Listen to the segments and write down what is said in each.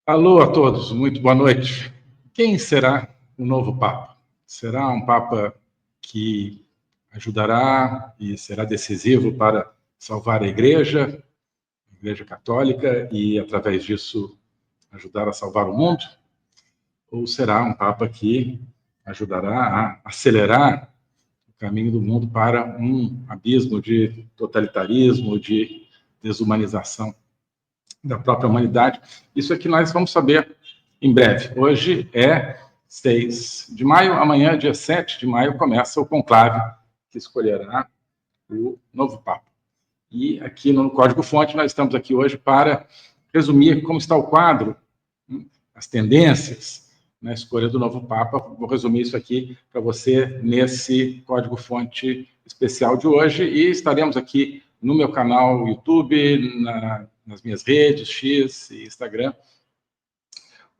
Alô a todos, muito boa noite. Quem será o novo Papa? Será um Papa que ajudará e será decisivo para salvar a Igreja Católica, e, através disso, ajudar a salvar o mundo? Ou será um Papa que ajudará a acelerar o caminho do mundo para um abismo de totalitarismo, de desumanização da própria humanidade? Isso é que nós vamos saber em breve. Hoje é 6 de maio, amanhã, dia 7 de maio, começa o conclave que escolherá o novo Papa. E aqui no Código-Fonte nós estamos aqui hoje para resumir como está o quadro, as tendências na escolha do novo Papa. Vou resumir isso aqui para você nesse Código-Fonte especial de hoje, e estaremos aqui no meu canal YouTube, nas minhas redes, X e Instagram,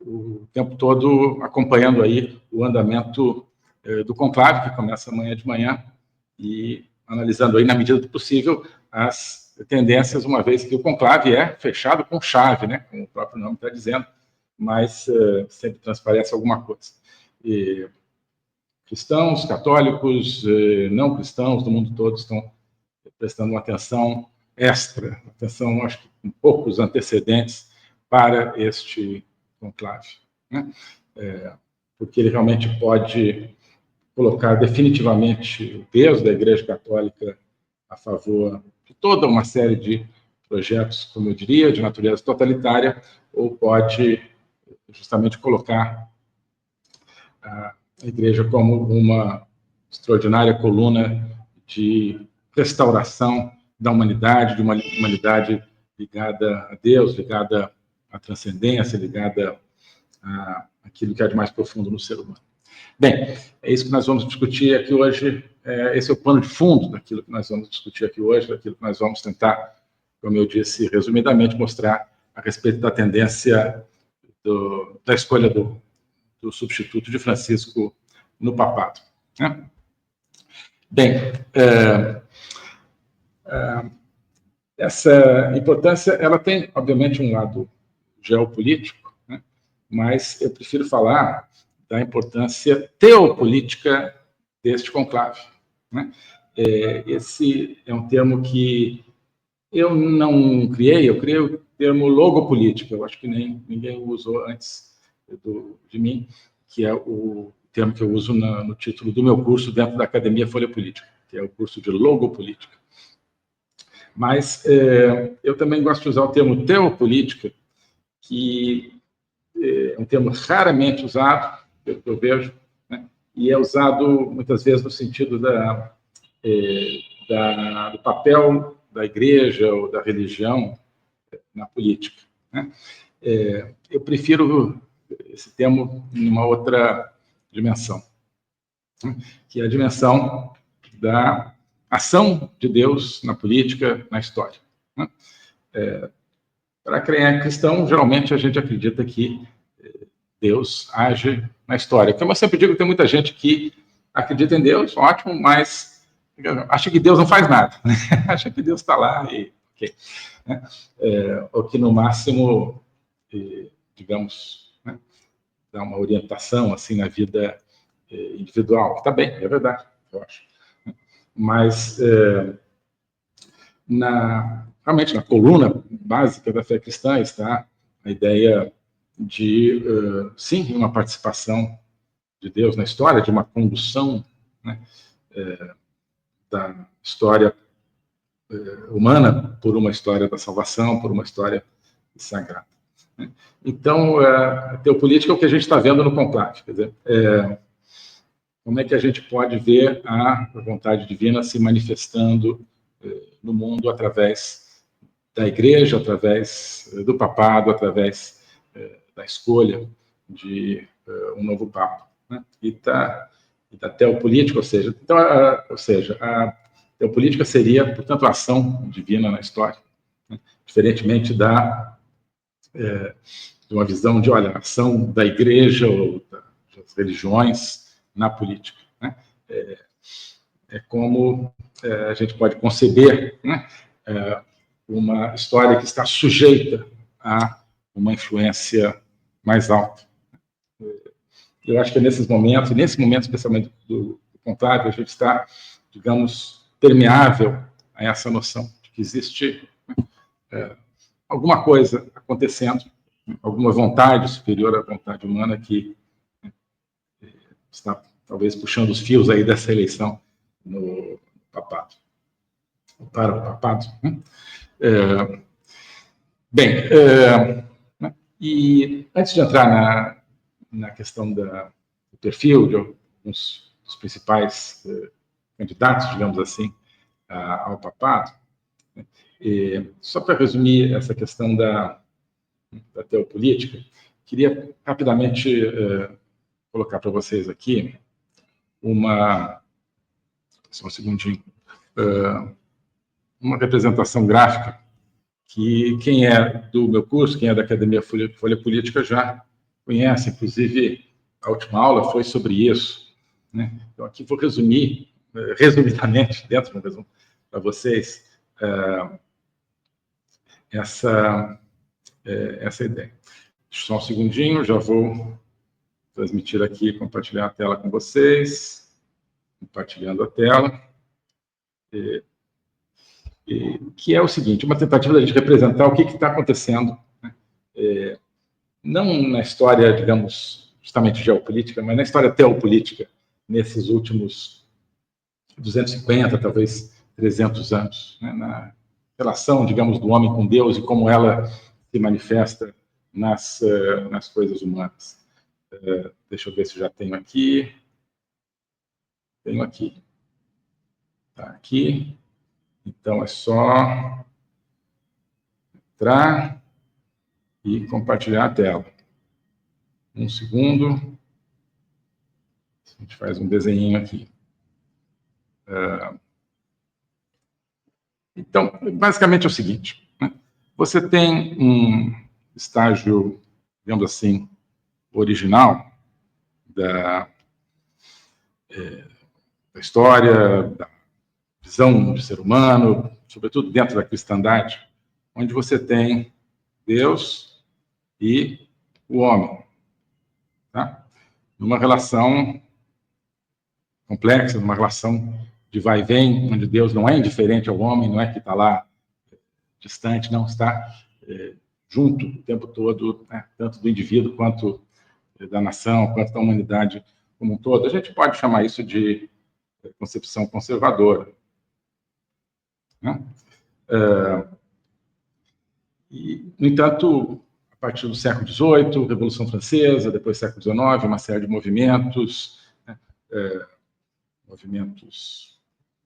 o tempo todo acompanhando aí o andamento do conclave, que começa amanhã de manhã, e analisando aí, na medida do possível, as tendências, uma vez que o conclave é fechado com chave, né, como o próprio nome está dizendo, mas sempre transparece alguma coisa. E cristãos, católicos, não cristãos do mundo todo estão prestando uma atenção extra, atenção, acho que com poucos antecedentes, para este conclave, né? Porque ele realmente pode colocar definitivamente o peso da Igreja Católica a favor de toda uma série de projetos, como eu diria, de natureza totalitária, ou pode justamente colocar a Igreja como uma extraordinária coluna de restauração da humanidade, de uma humanidade ligada a Deus, ligada à transcendência, ligada àquilo que há de mais profundo no ser humano. Bem, é isso que nós vamos discutir aqui hoje. Esse é o pano de fundo daquilo que nós vamos discutir aqui hoje, daquilo que nós vamos tentar, como eu disse, resumidamente, mostrar a respeito da tendência da escolha do substituto de Francisco no papado, né? Bem, essa importância, ela tem, obviamente, um lado geopolítico, né? Mas eu prefiro falar da importância teopolítica deste conclave, né? Esse é um termo que eu não criei, eu criei o termo logopolítica, eu acho que ninguém usou antes de mim, que é o termo que eu uso no título do meu curso dentro da Academia Folha Política, que é o curso de logopolítica. Mas eu também gosto de usar o termo teopolítica, que é um termo raramente usado, pelo que eu vejo, né? E é usado muitas vezes no sentido do papel da igreja ou da religião na política, né? Eu prefiro esse termo em uma outra dimensão, né? Que é a dimensão da ação de Deus na política, na história, né? Para quem é cristão, geralmente a gente acredita que Deus age na história. Como eu sempre digo, tem muita gente que acredita em Deus, ótimo, mas acha que Deus não faz nada, né? Acha que Deus está lá e ok, né? Ou que no máximo, digamos, né, dá uma orientação assim na vida individual. Está bem, é verdade, eu acho. Mas realmente na coluna básica da fé cristã está a ideia de, sim, uma participação de Deus na história, de uma condução, né, da história humana por uma história da salvação, por uma história sagrada, né? Então, a teopolítica é o que a gente está vendo no conclave, quer dizer, como é que a gente pode ver a vontade divina se manifestando no mundo através da igreja, através do papado, através da escolha de um novo papa, né? E da teopolítica, ou seja, a teopolítica seria, portanto, a ação divina na história, né? Diferentemente de uma visão de, olha, a ação da igreja ou das religiões na política, né? Como a gente pode conceber, né, uma história que está sujeita a uma influência mais alto. Eu acho que é nesses momentos, e nesse momento especialmente do conclave, a gente está, digamos, permeável a essa noção de que existe alguma coisa acontecendo, alguma vontade superior à vontade humana que está, talvez, puxando os fios aí dessa eleição no papado, para o papado. E antes de entrar na questão do perfil de alguns dos principais candidatos, digamos assim, ao papado, só para resumir essa questão da teopolítica, queria rapidamente colocar para vocês aqui só um segundinho, uma representação gráfica que quem é do meu curso, quem é da Academia Folha Política já conhece, inclusive a última aula foi sobre isso, né? Então aqui vou resumir, resumidamente, dentro de um resumo, para vocês, essa ideia. Só um segundinho, já vou transmitir aqui, compartilhar a tela com vocês, compartilhando a tela, que é o seguinte, uma tentativa da gente representar o que está acontecendo, né? Não na história, digamos, justamente geopolítica, mas na história teopolítica, nesses últimos 250, talvez 300 anos, né? Na relação, digamos, do homem com Deus e como ela se manifesta nas coisas humanas. Deixa eu ver se já tenho aqui. Tenho aqui. Está aqui. Então, é só entrar e compartilhar a tela. Um segundo. A gente faz um desenho aqui. Então, basicamente é o seguinte, né? Você tem um estágio, digamos assim, original da história, da visão do ser humano, sobretudo dentro da cristandade, onde você tem Deus e o homem, tá? Numa relação complexa, numa relação de vai e vem, onde Deus não é indiferente ao homem, não é que está lá distante, não, está junto o tempo todo, né, tanto do indivíduo quanto da nação, quanto da humanidade como um todo. A gente pode chamar isso de concepção conservadora, né? No entanto, a partir do século XVIII, Revolução Francesa, depois século XIX, uma série de movimentos, né, movimentos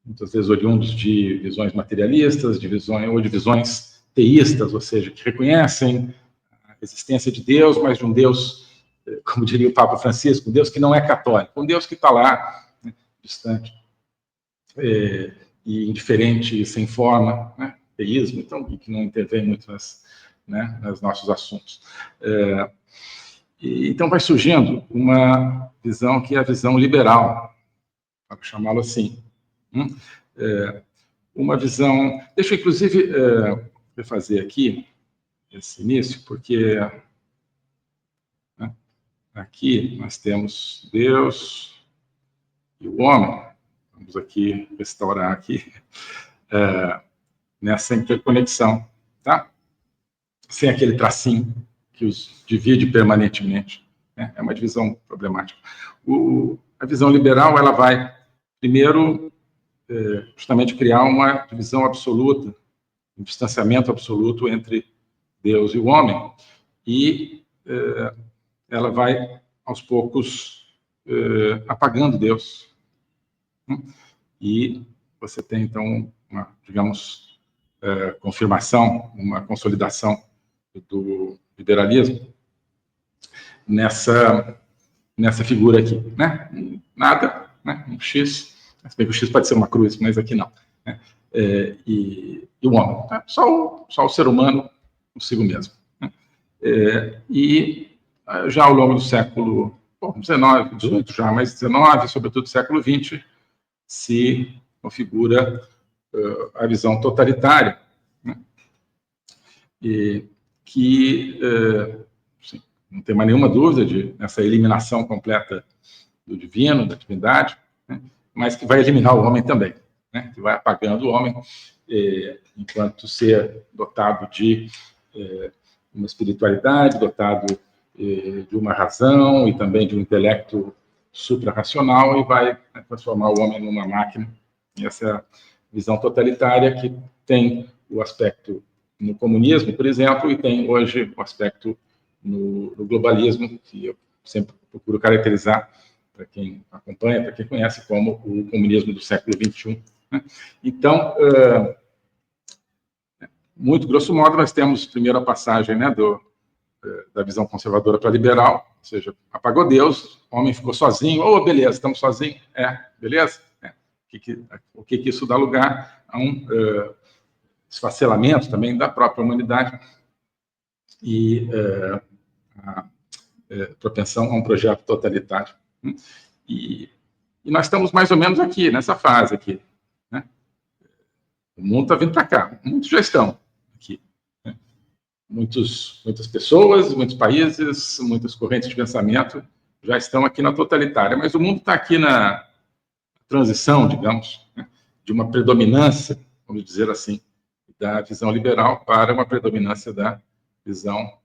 muitas vezes oriundos de visões materialistas, de visões teístas, ou seja, que reconhecem a existência de Deus, mas de um Deus, como diria o Papa Francisco, um Deus que não é católico, um Deus que está lá, né, distante, e indiferente, sem forma, né, teísmo, então, que não intervém muito nos nossos assuntos. Então, vai surgindo uma visão que é a visão liberal, para chamá-lo assim. Uma visão... Deixa eu, inclusive, refazer aqui esse início, porque aqui nós temos Deus e o homem. Vamos aqui restaurar aqui nessa interconexão, tá? Sem aquele tracinho que os divide permanentemente, né? É uma divisão problemática. A visão liberal, ela vai, primeiro, justamente criar uma divisão absoluta, um distanciamento absoluto entre Deus e o homem, e ela vai, aos poucos, apagando Deus. E você tem, então, uma, digamos, confirmação, uma consolidação do liberalismo nessa figura aqui, né? Nada, né? Um X, se bem que o X pode ser uma cruz, mas aqui não, né? E o homem, né? Só o ser humano consigo mesmo, né? E já ao longo do século XIX, XVIII já, mas XIX, sobretudo século XX, se configura a visão totalitária, né? E que não tem mais nenhuma dúvida nessa eliminação completa do divino, da divindade, né? Mas que vai eliminar o homem também, né? Que vai apagando o homem enquanto ser dotado de uma espiritualidade, dotado de uma razão e também de um intelecto suprarracional, e vai transformar o homem numa máquina. E essa é a visão totalitária que tem o aspecto no comunismo, por exemplo, e tem hoje o aspecto no globalismo, que eu sempre procuro caracterizar, para quem acompanha, para quem conhece, como o comunismo do século XXI. Né? Então, muito grosso modo, nós temos primeiro a passagem, né, da visão conservadora para a liberal, ou seja, apagou Deus, o homem ficou sozinho, beleza, estamos sozinhos, beleza? O que isso dá lugar a um esfacelamento também da própria humanidade e a propensão a um projeto totalitário. E nós estamos mais ou menos aqui, nessa fase aqui. Né? O mundo está vindo para cá, muitos já estão aqui. Né? Muitas pessoas, muitos países, muitas correntes de pensamento já estão aqui na totalitária, mas o mundo está aqui na transição, digamos, né? De uma predominância, vamos dizer assim, da visão liberal para uma predominância da visão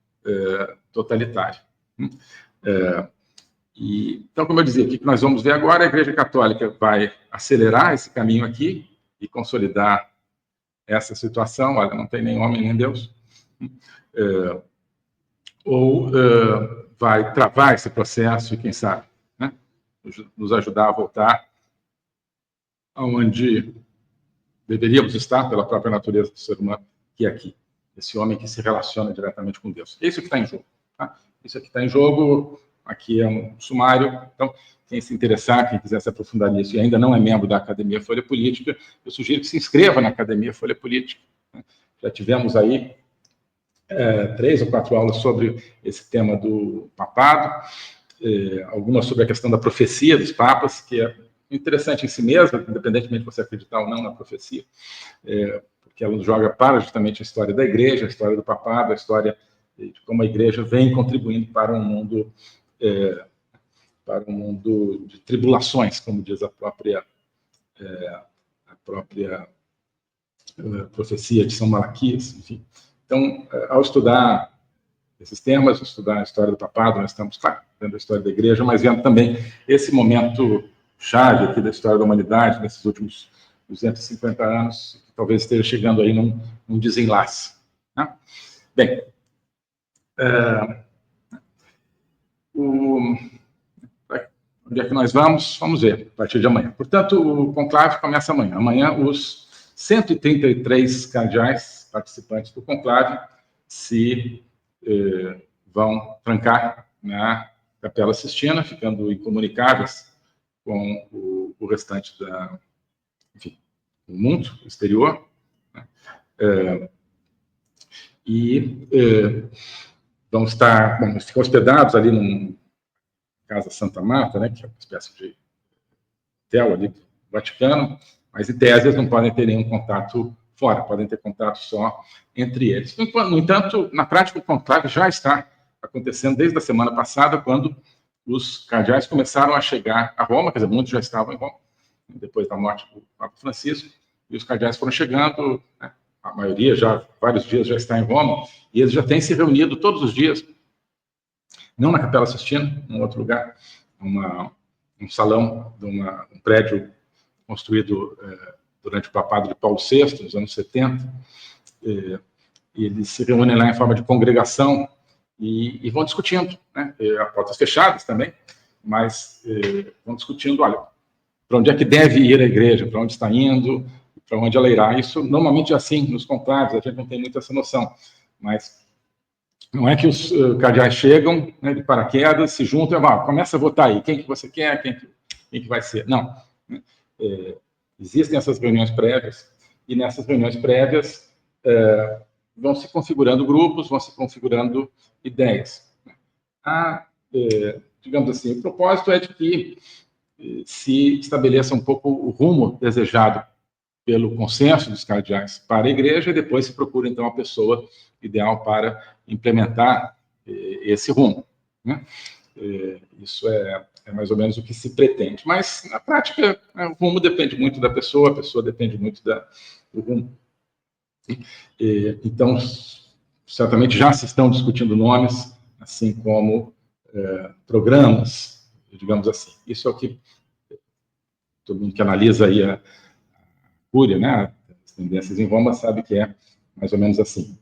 totalitária. Então, como eu dizia, o que nós vamos ver agora? A Igreja Católica vai acelerar esse caminho aqui e consolidar essa situação. Olha, não tem nem homem nem Deus. Ou vai travar esse processo e, quem sabe, né, nos ajudar a voltar aonde deveríamos estar pela própria natureza do ser humano, que é aqui. Esse homem que se relaciona diretamente com Deus. É isso que está em jogo. Tá? Isso aqui está em jogo. Aqui é um sumário. Então, quem se interessar, quem quiser se aprofundar nisso e ainda não é membro da Academia Folha Política, eu sugiro que se inscreva na Academia Folha Política. Já tivemos aí 3 ou 4 aulas sobre esse tema do papado, algumas sobre a questão da profecia dos papas, que é interessante em si mesma, independentemente de você acreditar ou não na profecia, porque ela nos joga para justamente a história da Igreja, a história do papado, a história de como a Igreja vem contribuindo para um mundo de tribulações, como diz a própria profecia de São Malaquias, enfim. Então, ao estudar esses temas, estudar a história do papado, nós estamos, claro, vendo a história da Igreja, mas vendo também esse momento chave aqui da história da humanidade, nesses últimos 250 anos, que talvez esteja chegando aí num desenlace. Né? Bem, onde é que nós vamos? Vamos ver, a partir de amanhã. Portanto, o conclave começa amanhã. Amanhã, os 133 cardeais participantes do conclave se vão trancar na Capela Sistina, ficando incomunicáveis com o restante do mundo exterior. Né? Vão ficar hospedados ali num Casa Santa Marta, né, que é uma espécie de hotel ali do Vaticano, mas em tese eles não podem ter nenhum contato fora, podem ter contato só entre eles. No entanto, na prática, o conclave já está acontecendo desde a semana passada, quando os cardeais começaram a chegar a Roma, quer dizer, muitos já estavam em Roma, depois da morte do Papa Francisco, e os cardeais foram chegando, né, a maioria já, vários dias já está em Roma, e eles já têm se reunido todos os dias, não na Capela Sistina, em outro lugar, um salão de um prédio construído durante o papado de Paulo VI, nos anos 70. E eles se reúnem lá em forma de congregação e vão discutindo, né, a portas fechadas também, mas vão discutindo, olha, para onde é que deve ir a igreja, para onde está indo, para onde ela irá. Isso normalmente é assim nos conclaves, a gente não tem muito essa noção, mas não é que os cardeais chegam, né, de paraquedas, se juntam e começa a votar aí, quem que você quer, quem que vai ser. Não. Existem essas reuniões prévias, e nessas reuniões prévias vão se configurando grupos, vão se configurando ideias. Digamos assim, o propósito é de que se estabeleça um pouco o rumo desejado pelo consenso dos cardeais para a igreja, e depois se procura, então, a pessoa ideal para implementar esse rumo. né? Isso é mais ou menos o que se pretende. Mas, na prática, o rumo depende muito da pessoa, a pessoa depende muito do rumo. Então, certamente já se estão discutindo nomes, assim como programas, digamos assim. Isso é o que todo mundo que analisa aí a Cúria, né, as tendências em Roma, sabe que é mais ou menos assim.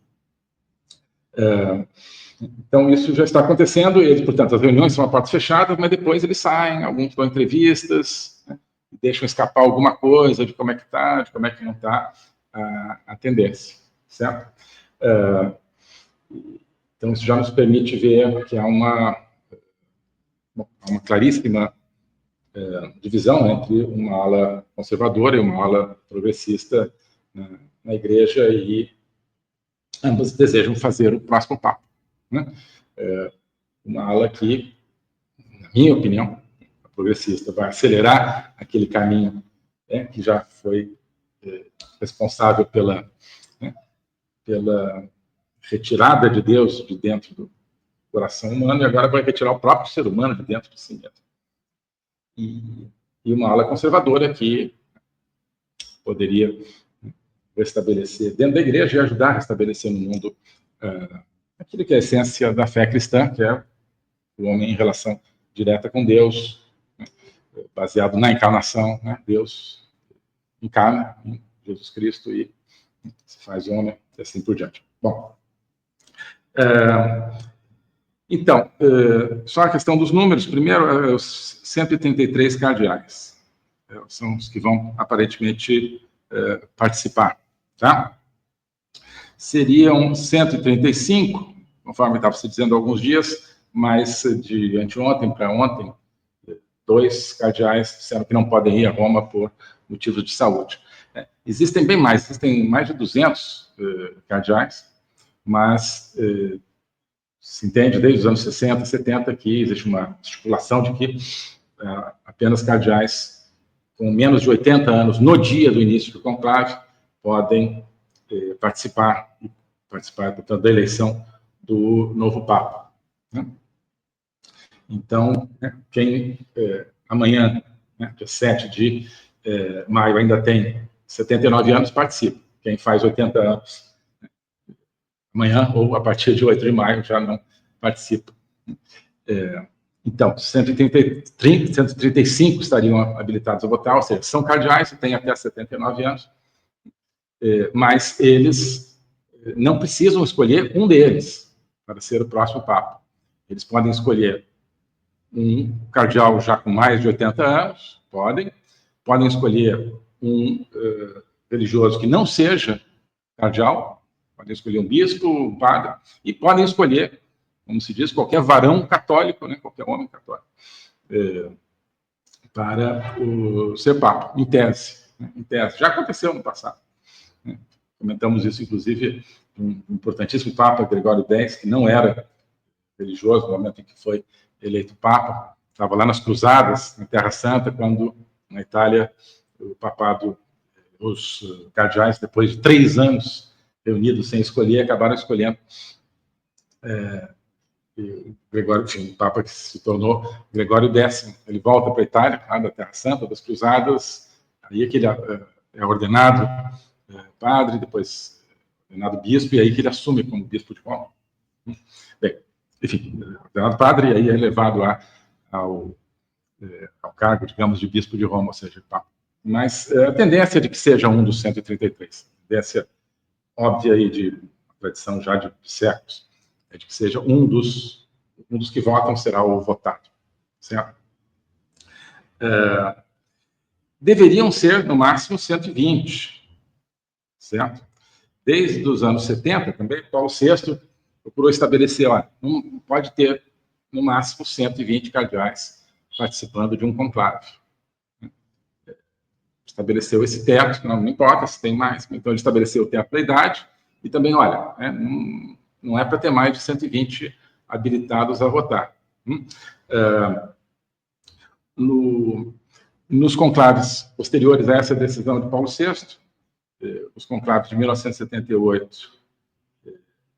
Então, isso já está acontecendo, eles, portanto, as reuniões são a portas fechadas, mas depois eles saem, alguns dão entrevistas, né, deixam escapar alguma coisa de como é que está, de como é que não está a tendência, certo? Então, isso já nos permite ver que há uma claríssima divisão entre uma ala conservadora e uma ala progressista na igreja, e ambas desejam fazer o próximo papo, né? Uma ala que, na minha opinião, a progressista, vai acelerar aquele caminho, né, que já foi responsável pela retirada de Deus de dentro do coração humano, e agora vai retirar o próprio ser humano de dentro de si mesmo. E uma ala conservadora que poderia restabelecer dentro da igreja e ajudar a restabelecer no mundo aquilo que é a essência da fé cristã, que é o homem em relação direta com Deus, né, baseado na encarnação, né? Deus encarna em Jesus Cristo e se faz homem, e assim por diante. Bom, então, só a questão dos números. Primeiro, os 133 cardeais. São os que vão, aparentemente, participar. Tá? Seriam 135, conforme estava se dizendo há alguns dias, mas de anteontem para ontem, 2 cardeais disseram que não podem ir a Roma por motivos de saúde. Existem bem mais, existem mais de 200 cardeais, mas se entende desde os anos 60, 70 que existe uma estipulação de que apenas cardeais com menos de 80 anos no dia do início do conclave podem participar, portanto, da eleição do novo Papa, né? Então, quem amanhã, né, dia 7 de maio, ainda tem 79 anos, participa. Quem faz 80 anos amanhã ou a partir de 8 de maio já não participa. Então, 135 estariam habilitados a votar, ou seja, são cardeais, têm até 79 anos, mas eles não precisam escolher um deles para ser o próximo Papa. Eles podem escolher um cardeal já com mais de 80 anos, podem escolher um religioso que não seja cardeal, podem escolher um bispo, um padre, e podem escolher, como se diz, qualquer varão católico, né, qualquer homem católico, para ser Papa, em tese. Né, em tese. Já aconteceu no passado. Né? Comentamos isso, inclusive, um importantíssimo Papa, Gregório X, que não era religioso no momento em que foi eleito Papa, estava lá nas Cruzadas, na Terra Santa, quando, na Itália, o papado, os cardeais, depois de 3 anos reunidos sem escolher, acabaram escolhendo Gregório, enfim, o Papa que se tornou Gregório X. Ele volta para a Itália, lá da Terra Santa, das Cruzadas, aí é que ele é ordenado padre, depois ordenado bispo, e aí que ele assume como bispo de Roma. Bem, enfim, ordenado padre, e aí é levado ao cargo, digamos, de bispo de Roma, ou seja, Papa. Mas a tendência é de que seja um dos 133. A tendência óbvia aí de tradição já de séculos é de que seja um dos que votam será o votado, certo? Deveriam ser, no máximo, 120, certo? Desde os anos 70, também, Paulo VI procurou estabelecer, não pode ter, no máximo, 120 cardeais participando de um conclave. Estabeleceu esse teto, não importa se tem mais, então ele estabeleceu o teto da idade, e também, olha, não é para ter mais de 120 habilitados a votar. Nos conclaves posteriores a essa decisão de Paulo VI, os conclaves de 1978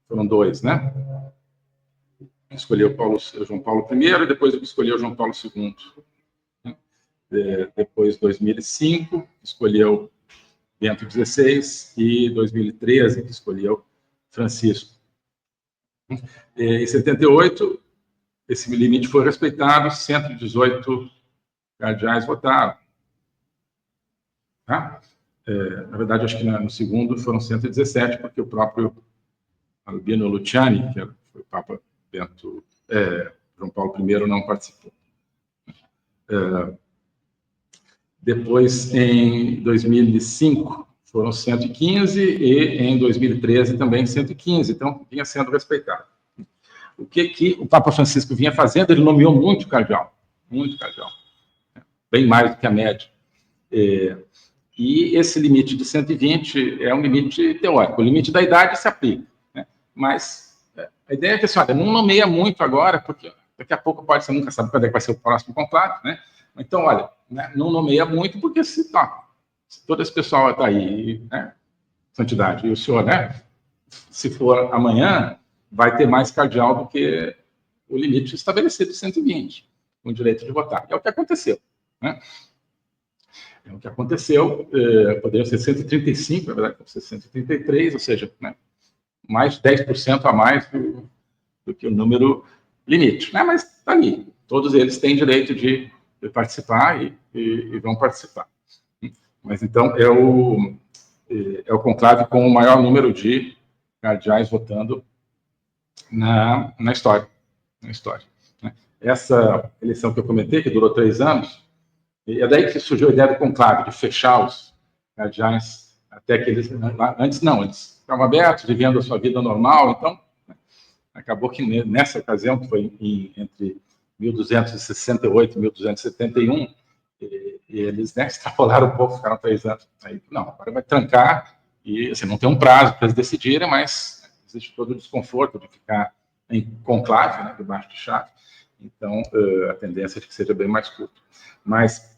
foram 2, né? escolheu João Paulo I, e depois escolheu João Paulo II. Depois, 2005, escolheu Bento XVI, e 2013, escolheu Francisco. Em 78, esse limite foi respeitado, 118 cardeais votaram. Tá? Na verdade, acho que no segundo foram 117, porque o próprio Albino Luciani, que foi o Papa João Paulo I, não participou. Depois, em 2005, foram 115, e em 2013 também 115, então vinha sendo respeitado. O que o Papa Francisco vinha fazendo? Ele nomeou muito cardeal, bem mais do que a média. E esse limite de 120 é um limite teórico, o limite da idade se aplica, né? Mas a ideia é que, assim, olha, não nomeia muito agora, porque daqui a pouco pode ser, nunca sabe quando é que vai ser o próximo conclave, né? Então, olha, né, não nomeia muito, porque se todo esse pessoal está aí, né, santidade, e o senhor, né, se for amanhã, vai ter mais cardeal do que o limite estabelecido de 120, com direito de votar. É o que aconteceu, né? É o que aconteceu, poderia ser 135, na verdade, pode ser 133, ou seja, né, mais de 10% a mais do que o número limite, né? Mas está ali, todos eles têm direito de participar e vão participar. Mas, então, é o conclave com o maior número de cardeais votando na história. Né? Essa eleição que eu comentei, que durou 3 anos, é daí que surgiu a ideia do conclave, de fechar os cardeais até que eles... Antes estavam abertos, vivendo a sua vida normal, então, né, acabou que nessa ocasião, que foi entre 1268 e 1271, e eles, né, extrapolaram um pouco, ficaram 3 anos. Aí, não, agora vai trancar, e assim, não tem um prazo para eles decidirem, mas existe todo o desconforto de ficar em conclave, né, debaixo de chave. Então, a tendência é que seja bem mais curto. Mas,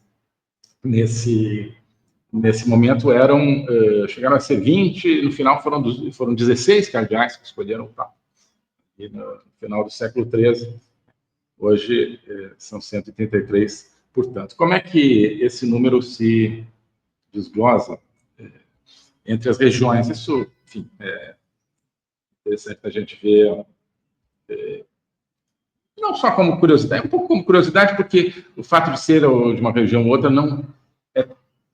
nesse momento, chegaram a ser 20, no final foram 16 cardeais que escolheram o Papa. E no final do século XIII, hoje, são 133, portanto. Como é que esse número se desglosa entre as regiões? Isso, enfim, é interessante a gente ver, não só como curiosidade, um pouco como curiosidade, porque o fato de ser de uma região ou outra não é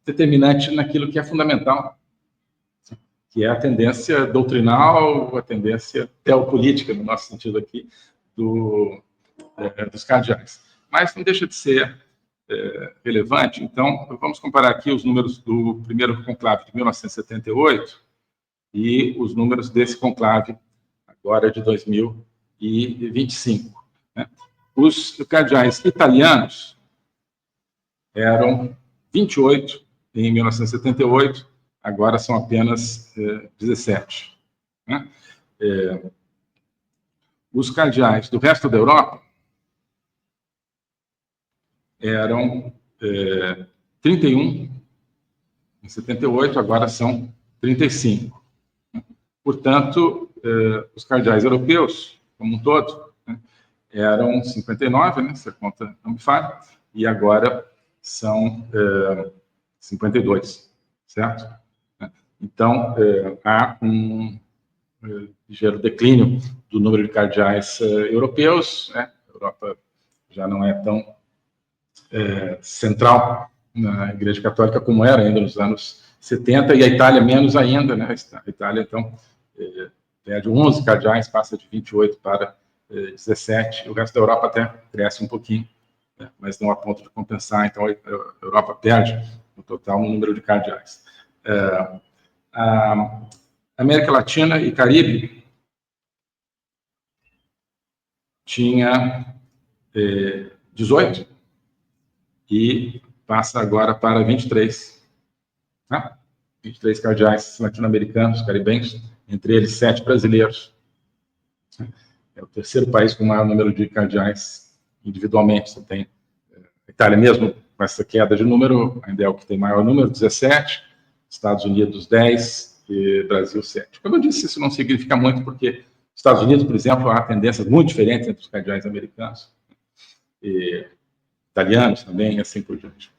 determinante naquilo que é fundamental, que é a tendência doutrinal, a tendência teopolítica, no nosso sentido aqui, dos cardeais. Mas não deixa de ser relevante. Então, vamos comparar aqui os números do primeiro conclave de 1978 e os números desse conclave agora de 2025. Né? Os cardeais italianos eram 28 em 1978, agora são apenas 17. Né? Os cardeais do resto da Europa eram 31 em 78, agora são 35. Portanto, os cardeais europeus, como um todo, né, eram 59, né, se a conta não me falha, e agora são 52, certo? Então, há um ligeiro declínio do número de cardeais europeus, né? A Europa já não é tão central na Igreja Católica como era ainda nos anos 70, e a Itália menos ainda, né? A Itália, então, perde 11 cardeais, passa de 28 para 17, o resto da Europa até cresce um pouquinho, né? Mas não a ponto de compensar, então a Europa perde no total um número de cardeais. A América Latina e Caribe tinha 18 e passa agora para 23. Tá? 23 cardeais latino-americanos, caribenhos, entre eles 7 brasileiros. É o terceiro país com o maior número de cardeais individualmente. Você tem a Itália mesmo, com essa queda de número, ainda é o que tem maior número, 17, Estados Unidos 10 e Brasil 7. Como eu disse, isso não significa muito, porque Estados Unidos, por exemplo, há tendências muito diferentes entre os cardeais americanos, e italianos também, e assim por diante.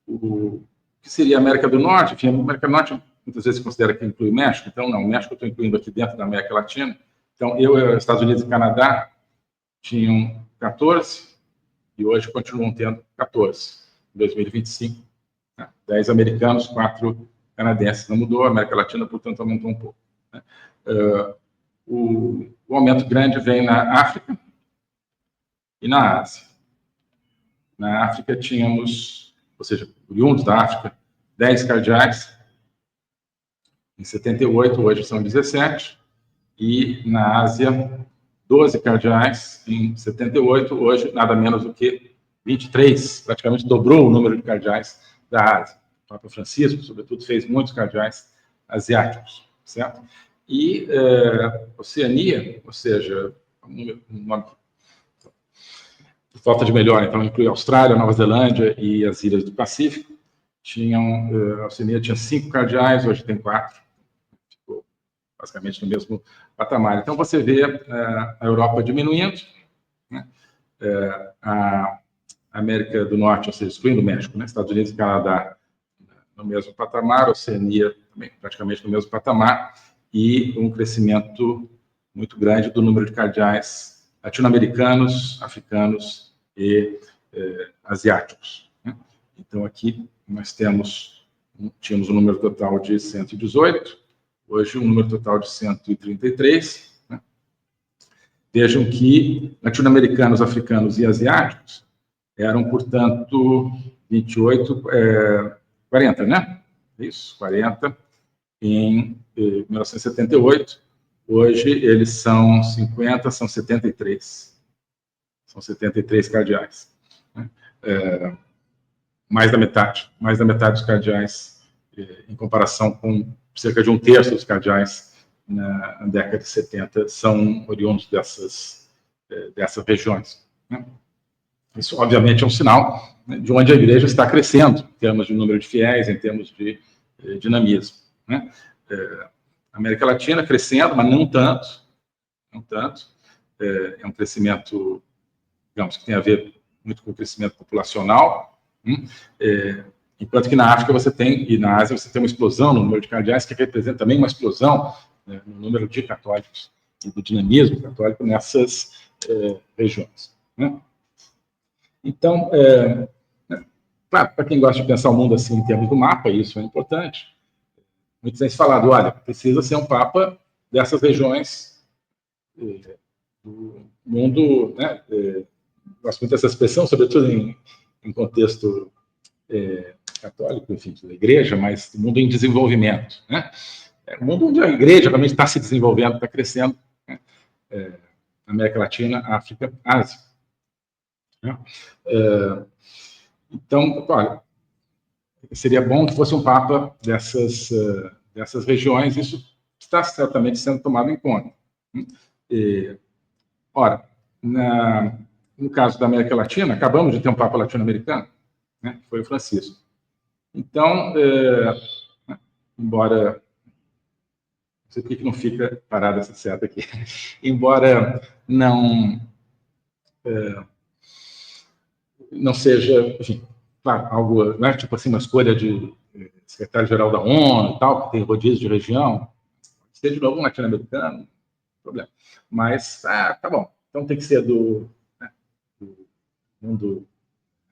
O que seria a América do Norte? Enfim, a América do Norte muitas vezes se considera que inclui o México, então não, o México eu estou incluindo aqui dentro da América Latina. Então, Estados Unidos e Canadá tinham 14 e hoje continuam tendo 14. Em 2025, 10 americanos, 4 canadenses. Não mudou, a América Latina, portanto, aumentou um pouco. O aumento grande vem na África e na Ásia. Na África tínhamos, ou seja, oriundos da África, 10 cardeais em 78, hoje são 17, e na Ásia, 12 cardeais em 78, hoje nada menos do que 23, praticamente dobrou o número de cardeais da Ásia. O Papa Francisco, sobretudo, fez muitos cardeais asiáticos, certo? E Oceania, ou seja, por falta de melhor, então inclui a Austrália, Nova Zelândia e as ilhas do Pacífico. A Oceania tinha 5 cardeais, hoje tem 4. Ficou basicamente no mesmo patamar. Então você vê a Europa diminuindo, né? A América do Norte, ou seja, excluindo o México, né? Estados Unidos e Canadá no mesmo patamar, Oceania também praticamente no mesmo patamar, e um crescimento muito grande do número de cardeais latino-americanos, africanos e asiáticos, né? Então, aqui nós tínhamos um número total de 118, hoje um número total de 133. Né? Vejam que latino-americanos, africanos e asiáticos eram, portanto, 28, 40, né? Isso, 40 em 1978. Hoje eles são 50, são 73. São 73 cardeais. Né? Mais da metade dos cardeais, em comparação com cerca de um terço dos cardeais na década de 70, são oriundos dessas regiões. Né? Isso, obviamente, é um sinal, né, de onde a igreja está crescendo, em termos de número de fiéis, em termos de dinamismo. Né? América Latina crescendo, mas não tanto. Não tanto. É um crescimento, digamos, que tem a ver muito com o crescimento populacional, enquanto que na África você tem, e na Ásia você tem uma explosão no número de cardeais, que representa também uma explosão, né, no número de católicos e do dinamismo católico nessas regiões. Né? Então, claro, para quem gosta de pensar o mundo assim em termos do mapa, isso é importante. Muitos têm falado, olha, precisa ser um papa dessas regiões do mundo, né? Gosto muito dessa expressão, sobretudo em contexto católico, enfim, da igreja, mas do mundo em desenvolvimento. Né? O mundo onde a igreja realmente está se desenvolvendo, está crescendo, né? América Latina, África, Ásia. Né? Então, olha, seria bom que fosse um papa dessas regiões, isso está certamente sendo tomado em conta. Ora, no caso da América Latina, acabamos de ter um papa latino-americano, né, que foi o Francisco. Então, embora... Não sei por que não fica parada essa seta aqui. Embora não seja, enfim, claro, algo, né, tipo assim, uma escolha de secretário-geral da ONU e tal, que tem rodízio de região, ser de novo um latino-americano, não tem problema. Mas, tá bom, então tem que ser do mundo,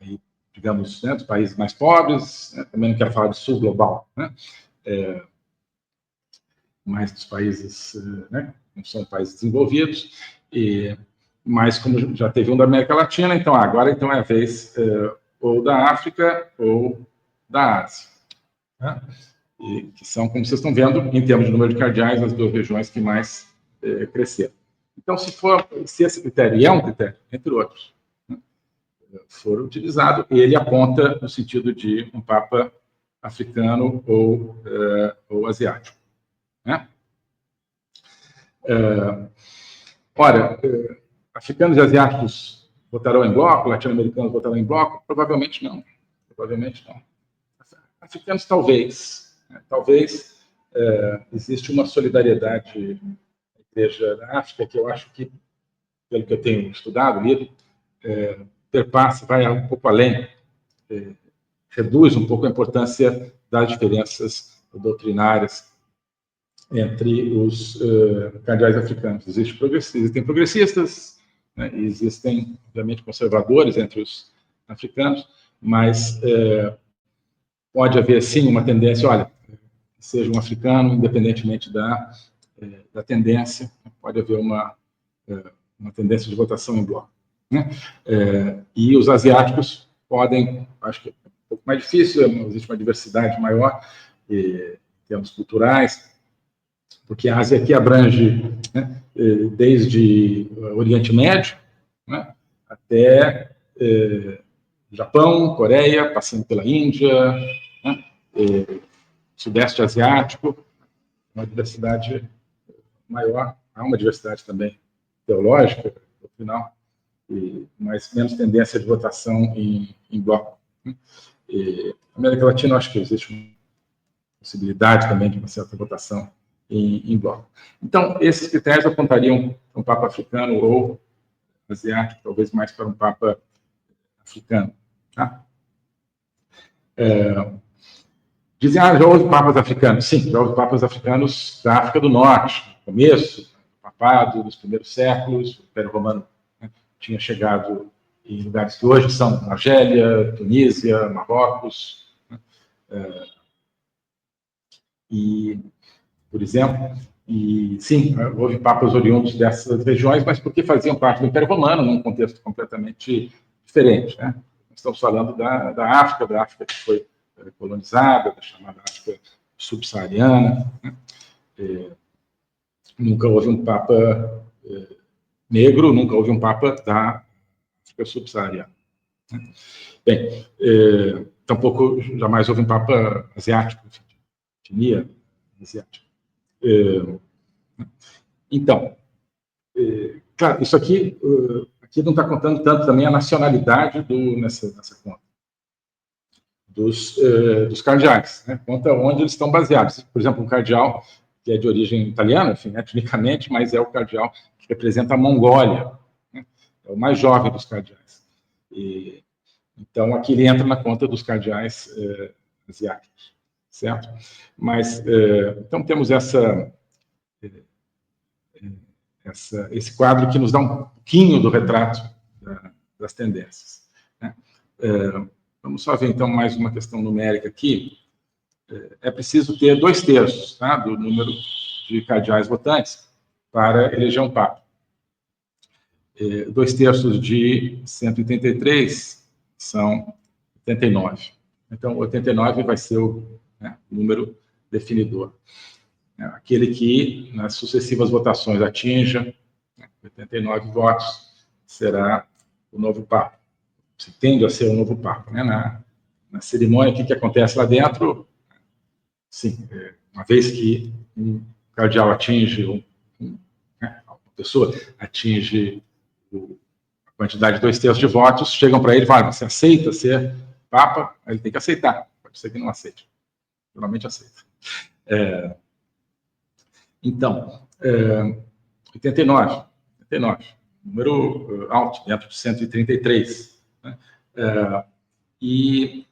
aí, digamos, né, dos países mais pobres, né, também não quero falar de sul global, né, mais dos países, né, não são países desenvolvidos, mas como já teve um da América Latina, então agora então é a vez ou da África ou da Ásia. Né? E que são, como vocês estão vendo, em termos de número de cardeais, as duas regiões que mais cresceram. Então, se esse critério, e é um critério, entre outros, né, for utilizado, ele aponta no sentido de um papa africano ou asiático. Né? Ora, africanos e asiáticos votarão em bloco, latino-americanos votarão em bloco? Provavelmente não. Provavelmente não. Africanos, talvez. Né? Talvez existe uma solidariedade igreja da África, que eu acho que, pelo que eu tenho estudado, lido, perpassa, vai um pouco além, reduz um pouco a importância das diferenças doutrinárias entre os cardeais africanos. Existem progressistas, né, e existem, obviamente, conservadores entre os africanos, mas pode haver, sim, uma tendência, olha, seja um africano, independentemente da tendência, pode haver uma tendência de votação em bloco. Né? E os asiáticos podem, acho que é um pouco mais difícil, existe uma diversidade maior em termos culturais, porque a Ásia aqui abrange, né, desde o Oriente Médio, né, até Japão, Coreia, passando pela Índia, né, Sudeste Asiático, uma diversidade maior, há uma diversidade também teológica, no final, mas menos tendência de votação em bloco. Né. Na América Latina, acho que existe uma possibilidade também de uma certa votação em bloco. Então, esses critérios apontariam para um Papa africano ou asiático, talvez mais para um Papa africano. Tá? Dizem, já houve papas africanos. Sim, já houve papas africanos da África do Norte, no começo, papado dos primeiros séculos, o Império Romano, né, tinha chegado em lugares que hoje são Argélia, Tunísia, Marrocos, né, por exemplo, e sim, houve papas oriundos dessas regiões, mas porque faziam parte do Império Romano, num contexto completamente diferente. Né? Estamos falando da África que foi colonizada, da chamada África subsaariana. Né? Nunca houve um papa negro, nunca houve um papa da África subsaariana. Né? Bem, tampouco jamais houve um papa asiático, etnia asiática. Então, claro, isso aqui não está contando tanto também a nacionalidade nessa conta dos cardeais, né? Conta onde eles estão baseados. Por exemplo, um cardeal que é de origem italiana, enfim, etnicamente, mas é o cardeal que representa a Mongólia, né? É o mais jovem dos cardeais. Então, aqui ele entra na conta dos cardeais asiáticos, certo? Mas, então, temos esse quadro que nos dá um pouquinho do retrato das tendências. Né? Vamos só ver, então, mais uma questão numérica aqui. É preciso ter 2/3, tá, do número de cardeais votantes para eleger um papa. 2/3 de 183 são 89. Então, 89 vai ser o número definidor. Aquele que, nas sucessivas votações, atinja 89 votos, será o novo Papa. Se tende a ser o novo Papa. Né? Na cerimônia, o que acontece lá dentro? Sim, uma vez que um cardeal atinge, uma pessoa atinge a quantidade de 2/3 de votos, chegam para ele e falam, você aceita ser Papa? Aí ele tem que aceitar, pode ser que não aceite. Geralmente aceita. Então, 89, número alto, dentro de 133. Né? E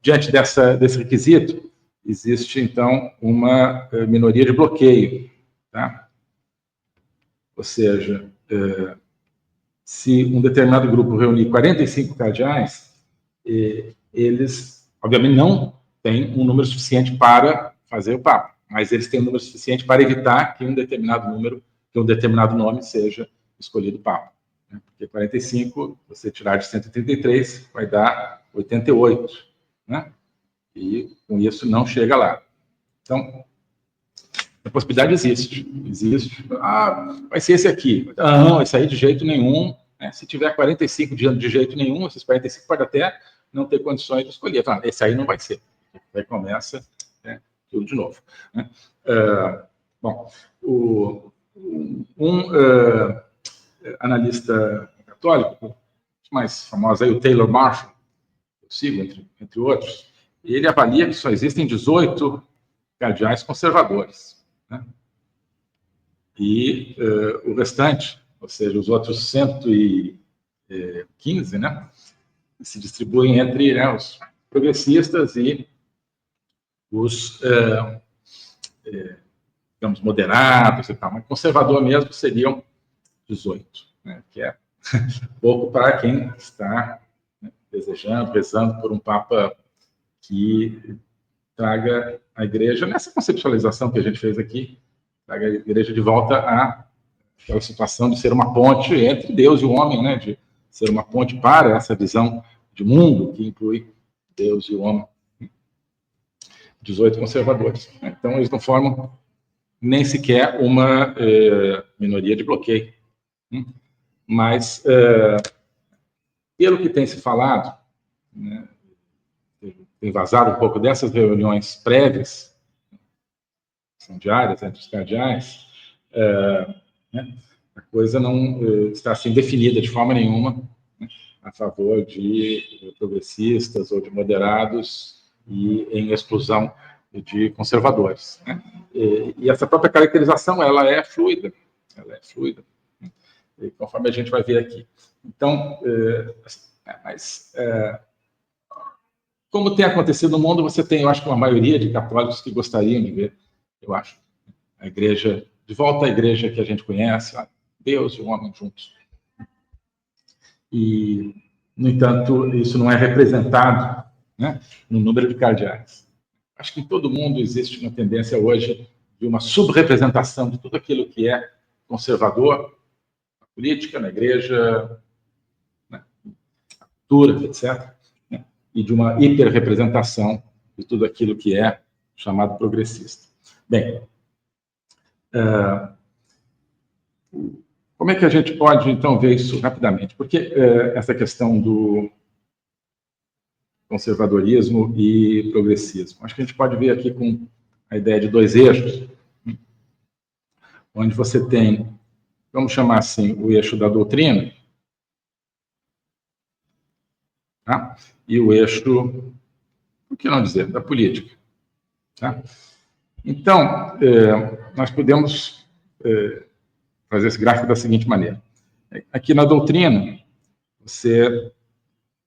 diante desse requisito, existe, então, uma minoria de bloqueio. Tá? Ou seja, se um determinado grupo reunir 45 cardeais, eles, obviamente, não têm um número suficiente para fazer o Papa, mas eles têm um número suficiente para evitar que um determinado nome seja escolhido Papa. Né? Porque 45, você tirar de 133, vai dar 88. Né? E, com isso, não chega lá. Então, a possibilidade existe. Vai ser esse aqui. Não, esse aí de jeito nenhum. Né? Se tiver 45 de jeito nenhum, esses 45 pode até não ter condições de escolher. Esse aí não vai ser. Aí começa tudo de novo. Né? Bom, analista católico, mais famoso aí, o Taylor Marshall, eu sigo, entre outros, ele avalia que só existem 18 cardeais conservadores. Né? e o restante, ou seja, os outros 115, né, se distribuem entre, né, os progressistas e os, digamos, moderados e tal. Mas conservador mesmo seriam 18, né, que é pouco para quem está, né, desejando, rezando por um Papa que traga a Igreja, nessa conceptualização que a gente fez aqui, traga a Igreja de volta à aquela situação de ser uma ponte entre Deus e o homem, né? De ser uma ponte para essa visão de mundo que inclui Deus e o homem. 18 conservadores. Então, eles não formam nem sequer uma minoria de bloqueio. Mas, pelo que tem se falado, né, tem vazado um pouco dessas reuniões prévias, que são diárias entre os cardeais, né, a coisa não está assim definida de forma nenhuma, né, a favor de progressistas ou de moderados e em exclusão de conservadores, né? E essa própria caracterização, ela é fluida, e conforme a gente vai ver aqui. Então, como tem acontecido no mundo, você tem, eu acho que uma maioria de católicos que gostariam de ver, eu acho, a igreja, de volta à igreja que a gente conhece, Deus e o homem juntos. E, no entanto, isso não é representado, né, no número de cardeais. Acho que em todo mundo existe uma tendência hoje de uma subrepresentação de tudo aquilo que é conservador, na política, na igreja, na cultura, etc., né, e de uma hiperrepresentação de tudo aquilo que é chamado progressista. Bem, como é que a gente pode, então, ver isso rapidamente? Porque essa questão do conservadorismo e progressismo. Acho que a gente pode ver aqui com a ideia de dois eixos, onde você tem, vamos chamar assim, o eixo da doutrina, tá? E o eixo, por que não dizer, da política. Tá? Então, nós podemos fazer esse gráfico da seguinte maneira. Aqui na doutrina, você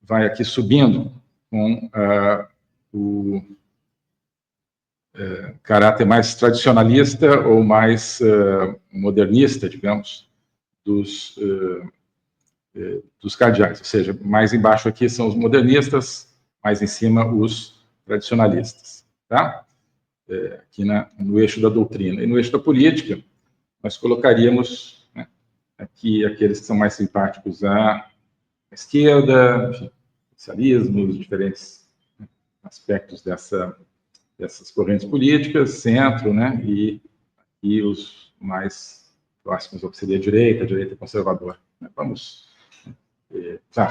vai aqui subindo com o caráter mais tradicionalista ou mais modernista, digamos, dos cardeais. Ou seja, mais embaixo aqui são os modernistas, mais em cima os tradicionalistas. Tá? Aqui no eixo da doutrina. E no eixo da política, nós colocaríamos, né, aqui aqueles que são mais simpáticos à esquerda, enfim, socialismo, os diferentes, né, aspectos dessas correntes políticas, centro, né, e os mais próximos ao que seria a direita conservadora. Vamos,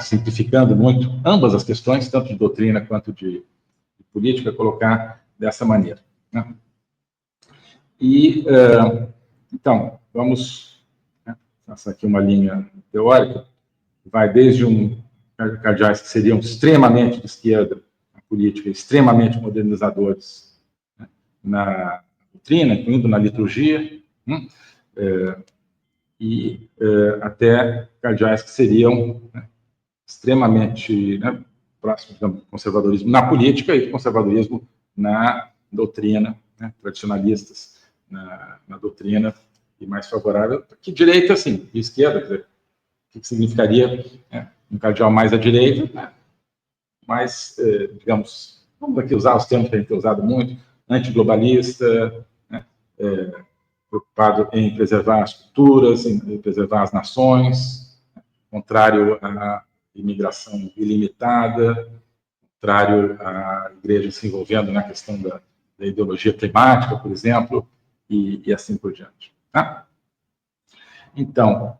simplificando muito ambas as questões, tanto de doutrina quanto de política, colocar dessa maneira. Né? E, então, vamos, né, traçar aqui uma linha teórica, vai desde cardeais que seriam extremamente de esquerda na política, extremamente modernizadores, né, na doutrina, incluindo na liturgia, e até cardeais que seriam, né, extremamente, né, próximos do conservadorismo na política e conservadorismo na doutrina, né, tradicionalistas na doutrina e mais favorável. Que direita, assim, e esquerda, quer dizer, o que significaria, né, um cardeal mais à direita, né, mais, digamos, vamos aqui usar os termos que a gente tem usado muito, antiglobalista, né, preocupado em preservar as culturas, em preservar as nações, contrário à imigração ilimitada, contrário à igreja se envolvendo na questão da ideologia climática, por exemplo, e assim por diante. Tá? Então,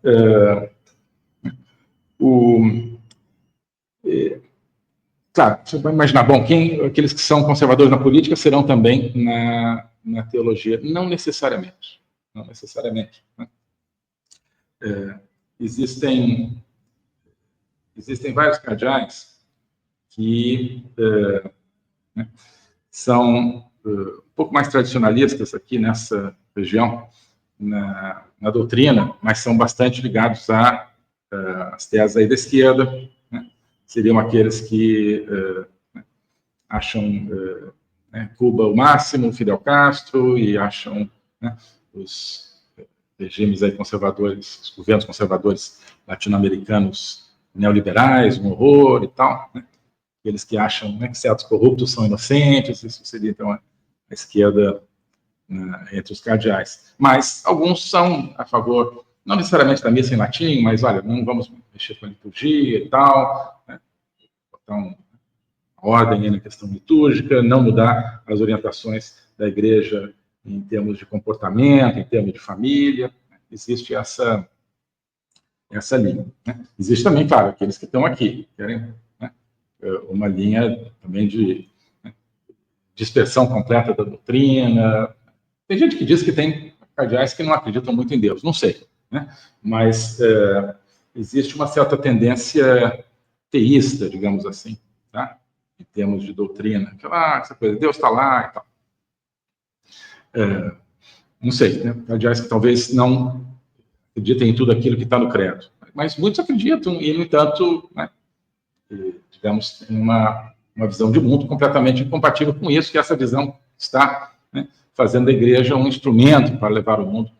claro, você vai imaginar, bom, aqueles que são conservadores na política serão também na teologia. Não necessariamente. Não necessariamente. Né? Existem vários cardeais que né, são um pouco mais tradicionalistas aqui nessa região, na na doutrina, mas são bastante ligados às teses aí da esquerda, né? Seriam aqueles que acham Cuba o máximo, Fidel Castro, e acham, né, os regimes aí conservadores, os governos conservadores latino-americanos neoliberais, um horror e tal, né? Aqueles que acham, né, que certos corruptos são inocentes, isso seria, então, a esquerda, né, entre os cardeais. Mas alguns são a favor, não necessariamente da missa em latim, mas, olha, não vamos mexer com a liturgia e tal, né? Então, ordem na questão litúrgica, não mudar as orientações da igreja em termos de comportamento, em termos de família. Existe essa linha, né? Existe também, claro, aqueles que estão aqui, querem, né, uma linha também de, né, dispersão completa da doutrina. Tem gente que diz que tem cardeais que não acreditam muito em Deus, não sei, né? Mas existe uma certa tendência teísta, digamos assim, tá? Em termos de doutrina, essa coisa, Deus está lá e tal. Não sei, né? Cardeais que talvez não acreditem em tudo aquilo que está no credo, mas muitos acreditam e, no entanto, né, digamos, tem uma visão de mundo completamente incompatível com isso, que essa visão está, né, fazendo da igreja um instrumento para levar o mundo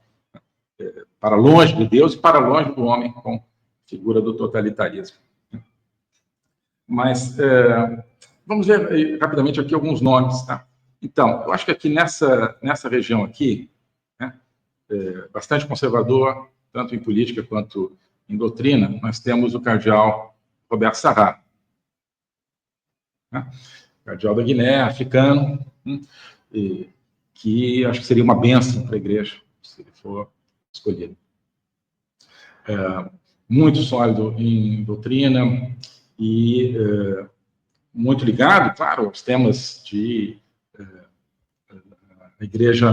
para longe de Deus e para longe do homem, com a figura do totalitarismo. Mas vamos ver rapidamente aqui alguns nomes, tá? Então, eu acho que aqui nessa região aqui, né, bastante conservador, tanto em política quanto em doutrina, nós temos o cardeal Roberto Sarrat, né? Cardeal da Guiné, africano, que acho que seria uma bênção para a igreja, se ele for escolhido. Muito sólido em doutrina e muito ligado, claro, aos temas de a igreja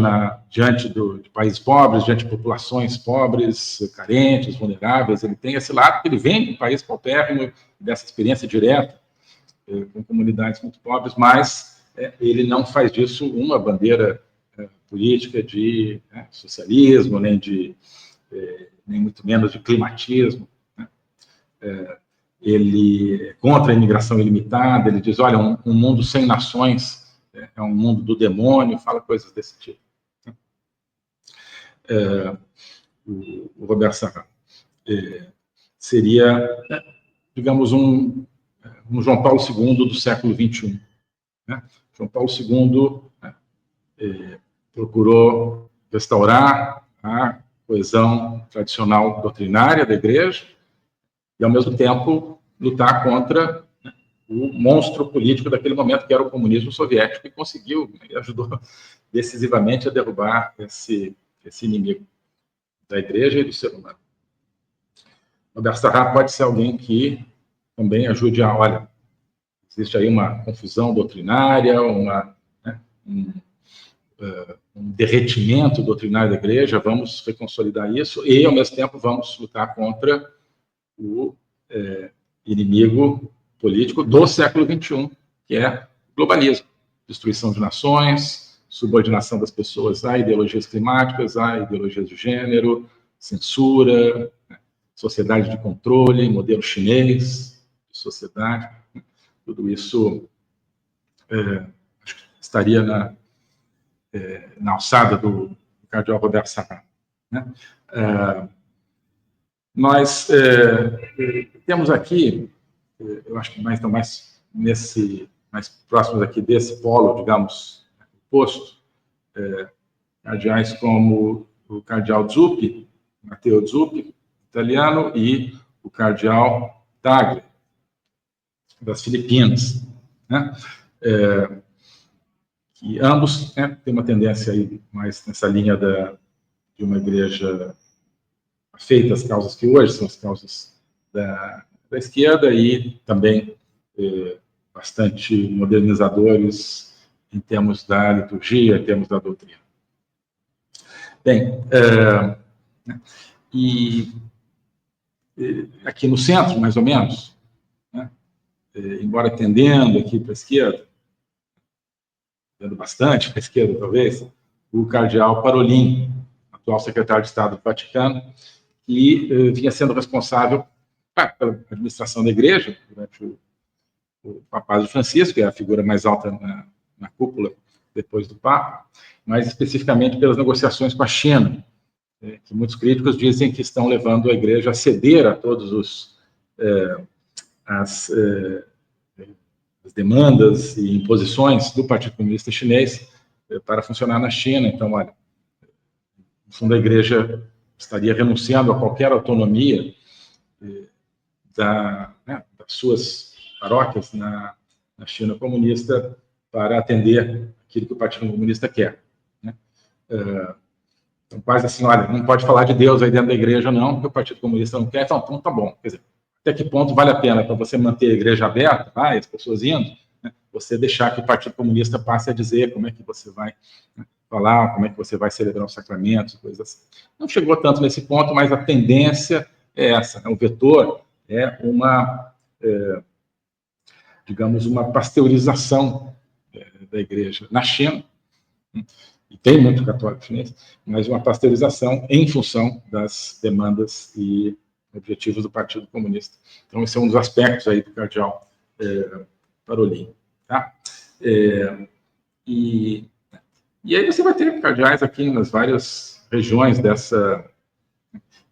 diante de países pobres, diante de populações pobres, carentes, vulneráveis. Ele tem esse lado que ele vem de um país paupérrimo, dessa experiência direta com comunidades muito pobres, mas ele não faz disso uma bandeira política de socialismo, nem muito menos de climatismo, né? Ele é contra a imigração ilimitada, ele diz, olha, um mundo sem nações é um mundo do demônio, fala coisas desse tipo. O Roberto Sarrat seria, digamos, um João Paulo II do século XXI. Né? João Paulo II procurou restaurar a coesão tradicional doutrinária da igreja e, ao mesmo tempo, lutar contra o monstro político daquele momento, que era o comunismo soviético, e conseguiu, e ajudou decisivamente a derrubar esse inimigo da igreja e do ser humano. Roberto Sarrat pode ser alguém que também ajude olha, existe aí uma confusão doutrinária, um derretimento doutrinário da igreja, vamos reconsolidar isso e, ao mesmo tempo, vamos lutar contra o inimigo político do século XXI, que é o globalismo, destruição de nações, subordinação das pessoas a ideologias climáticas, a ideologias de gênero, censura, sociedade de controle, modelo chinês de sociedade. Tudo isso acho que estaria na alçada do cardeal Roberto Sarrat, né? Nós temos aqui, eu acho que mais próximos aqui desse polo, digamos, oposto, cardeais como o cardeal Zuppi, Matteo Zuppi, italiano, e o cardeal Tagle, das Filipinas, né? Que ambos têm uma tendência aí mais nessa linha de uma igreja feita às causas que hoje são as causas da esquerda e também bastante modernizadores em termos da liturgia, em termos da doutrina. Bem, e aqui no centro, mais ou menos, né, embora tendendo aqui para a esquerda, tendendo bastante para a esquerda, talvez, o cardeal Parolin, atual secretário de Estado do Vaticano, que vinha sendo responsável pela administração da igreja durante o papado Francisco, que é a figura mais alta na cúpula depois do Papa, mas especificamente pelas negociações com a China, que muitos críticos dizem que estão levando a igreja a ceder a todos as demandas e imposições do Partido Comunista Chinês para funcionar na China. Então, olha, no fundo, a igreja estaria renunciando a qualquer autonomia das suas paróquias na China comunista para atender aquilo que o Partido Comunista quer. Né? Então, quase assim, olha, não pode falar de Deus aí dentro da igreja, não, porque o Partido Comunista não quer, então tá bom. Quer dizer, até que ponto vale a pena para você manter a igreja aberta, as pessoas indo, né, você deixar que o Partido Comunista passe a dizer como é que você vai falar, como é que você vai celebrar os sacramentos, coisas assim. Não chegou tanto nesse ponto, mas a tendência é essa, né? O vetor é digamos, uma pasteurização da igreja na China, e tem muito católico chinês, mas uma pasteurização em função das demandas e objetivos do Partido Comunista. Então, esse é um dos aspectos aí do cardeal Parolin. Tá? E aí você vai ter cardeais aqui nas várias regiões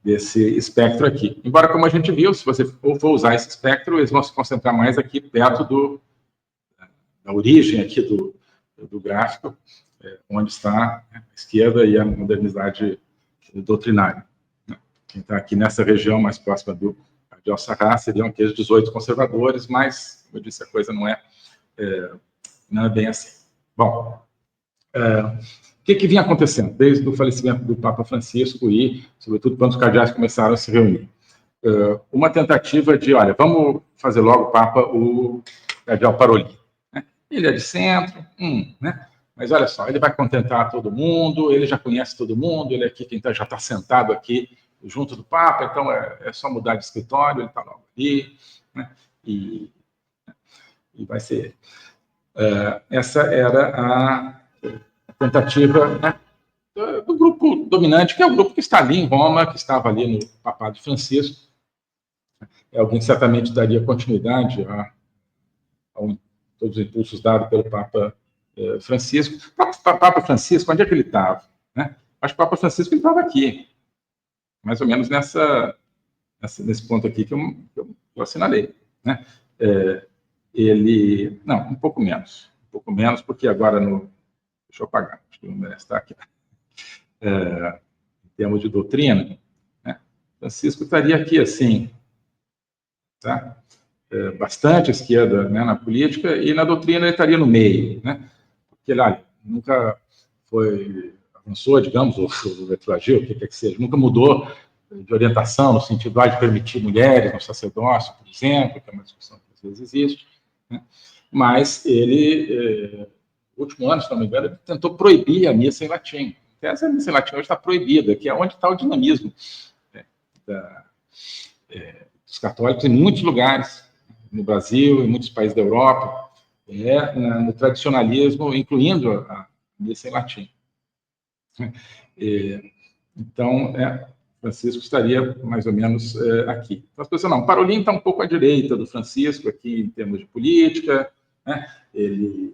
desse espectro aqui. Embora, como a gente viu, se você for usar esse espectro, eles vão se concentrar mais aqui perto da origem aqui do gráfico, onde está a esquerda e a modernidade doutrinária. Quem está aqui nessa região mais próxima do cardeal Sarrat seriam aqueles 18 conservadores, mas, como eu disse, a coisa não é bem assim. Bom, o que vinha acontecendo desde o falecimento do Papa Francisco e, sobretudo, quando os cardeais começaram a se reunir? Uma tentativa de, olha, vamos fazer logo o cardeal Parolin. Né? Ele é de centro, né? Mas olha só, ele vai contentar todo mundo, ele já conhece todo mundo, ele aqui já está sentado aqui junto do Papa, então é só mudar de escritório, ele está logo ali, né? E vai ser ele. Essa era a tentativa, né, do grupo dominante, que é o grupo que está ali em Roma, que estava ali no papado de Francisco. É alguém que certamente daria continuidade a todos os impulsos dados pelo Papa Francisco. O Papa Francisco, onde é que ele estava? Né? Acho que o Papa Francisco estava aqui, mais ou menos nesse ponto aqui que eu assinalei. Né? Não, um pouco menos, porque agora deixa eu apagar, acho que não merece estar aqui. Em termos de doutrina, né? Francisco estaria aqui assim, tá? Bastante à esquerda, né, na política, e na doutrina ele estaria no meio, né? Porque ele nunca avançou, digamos, ou retroagiu, o que quer que seja, nunca mudou de orientação no sentido de permitir mulheres no sacerdócio, por exemplo, que é uma discussão que às vezes existe, né? Mas ele, no último ano, se não me engano, ele tentou proibir a missa em latim. Essa missa em latim hoje está proibida, que é onde está o dinamismo dos católicos em muitos lugares, no Brasil, em muitos países da Europa, no tradicionalismo, incluindo a missa em latim. Então, Francisco estaria mais ou menos aqui. Então, as pessoas não, Parolin está um pouco à direita do Francisco aqui em termos de política, né? Ele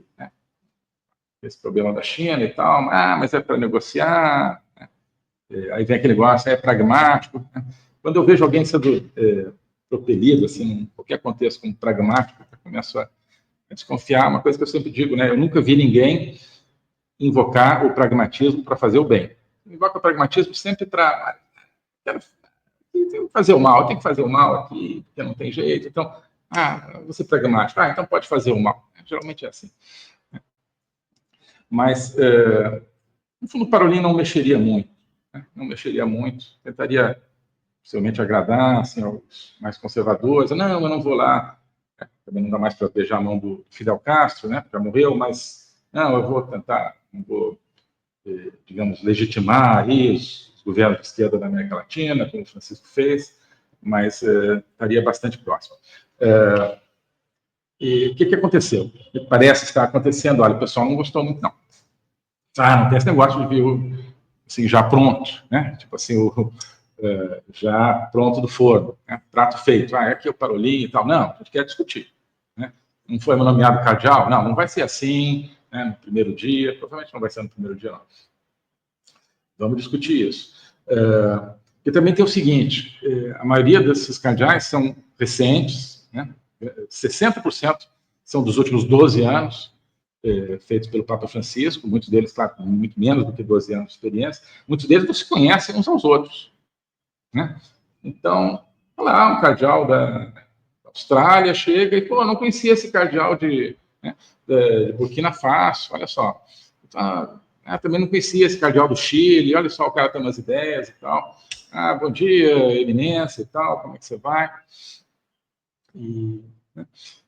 esse problema da China e tal, mas é para negociar, né? Aí vem aquele negócio, é pragmático. Né? Quando eu vejo alguém sendo propelido, assim, em qualquer contexto como pragmático, eu começo a desconfiar, uma coisa que eu sempre digo, né? Eu nunca vi ninguém invocar o pragmatismo para fazer o bem. Invoca o pragmatismo sempre para fazer o mal, tem que fazer o mal aqui, porque não tem jeito. Então, você é pragmático, então pode fazer o mal. Geralmente é assim. Mas, no fundo, o Parolin não mexeria muito. Né? Não mexeria muito. Tentaria, possivelmente, agradar assim, aos mais conservadores. Não, eu não vou lá. Também não dá mais para beijar a mão do Fidel Castro, né? Já morreu, mas não, eu vou tentar, não vou, digamos, legitimar aí os governos de esquerda da América Latina, como o Francisco fez, mas estaria bastante próximo. E o que aconteceu? Parece estar acontecendo, olha, o pessoal não gostou muito, não. Não tem esse negócio de assim, já pronto, né? Tipo assim, já pronto do forno, né? Prato feito. Aqui é o Parolin e tal. Não, a gente quer discutir, né? Não foi nomeado cardeal? Não vai ser assim, né, no primeiro dia. Provavelmente não vai ser no primeiro dia, não. Vamos discutir isso. E também tem o seguinte, a maioria desses cardeais são recentes, né? 60% são dos últimos 12 anos, feitos pelo Papa Francisco, muitos deles, claro, muito menos do que 12 anos de experiência, muitos deles não se conhecem uns aos outros, né? Então, lá, um cardeal da Austrália chega e, pô, não conhecia esse cardeal de Burkina Faso, olha só. Então, também não conhecia esse cardeal do Chile, olha só, o cara tem umas ideias e tal. Bom dia, eminência e tal, como é que você vai?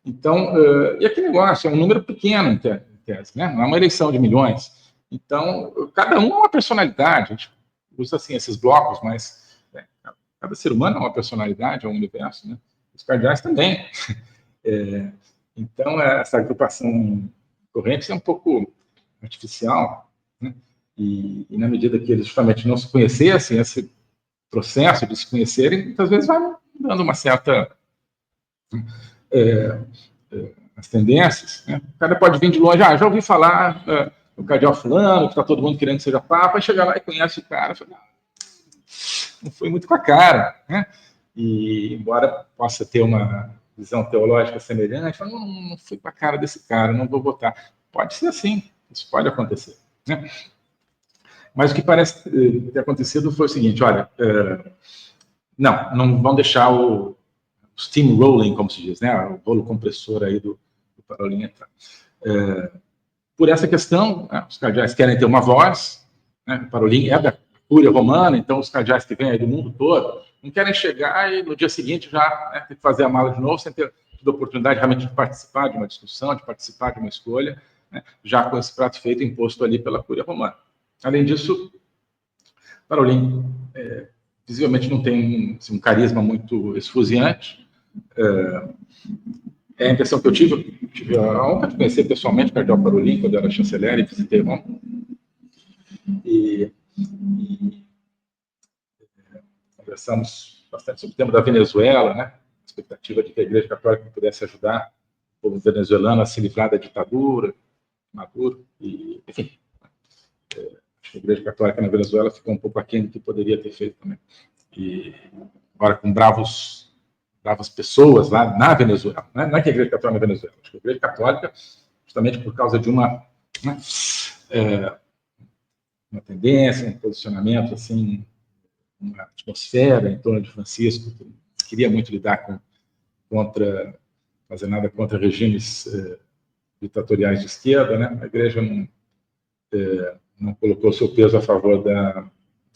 Então, e aquele negócio, é um número pequeno, em tese, né? Não é uma eleição de milhões. Então, cada um é uma personalidade, a gente usa assim esses blocos, mas cada ser humano é uma personalidade, é um universo, né? Os cardeais também. Então, essa agrupação corrente é um pouco artificial, né? E na medida que eles justamente não se conhecessem, esse processo de se conhecerem, muitas vezes vai dando uma certa as tendências, né? O cara pode vir de longe, já ouvi falar do cardeal fulano, que está todo mundo querendo que seja papa, e chegar lá e conhece o cara, fala, não foi muito com a cara, né? E embora possa ter uma visão teológica semelhante, fala, não fui com a cara desse cara, não vou votar. Pode ser assim, isso pode acontecer, né? Mas o que parece ter acontecido foi o seguinte, olha, não vão deixar o steamrolling, como se diz, né? O rolo compressor aí do Parolin entrar. Por essa questão, os cardeais querem ter uma voz, né? O Parolin é da Cúria Romana, então os cardeais que vêm aí do mundo todo não querem chegar e no dia seguinte já ter que fazer a mala de novo, sem ter tido a oportunidade realmente de participar de uma discussão, de participar de uma escolha, né? Já com esse prato feito imposto ali pela Cúria Romana. Além disso, Parolin visivelmente não tem um carisma muito esfuziante. É a impressão que eu tive a honra de conhecer pessoalmente o cardeal Parolin, quando eu era chanceler e visitei Roma. E conversamos bastante sobre o tema da Venezuela, né? A expectativa de que a Igreja Católica pudesse ajudar o povo venezuelano a se livrar da ditadura, Maduro, e, enfim, acho que a Igreja Católica na Venezuela ficou um pouco aquém do que poderia ter feito também. E agora com bravas pessoas lá na Venezuela, né? Não é que a Igreja Católica na Venezuela, acho que a Igreja Católica, justamente por causa de uma tendência, um posicionamento, assim, uma atmosfera em torno de Francisco, que queria muito lidar fazer nada contra regimes ditatoriais de esquerda, né? A Igreja não colocou seu peso a favor da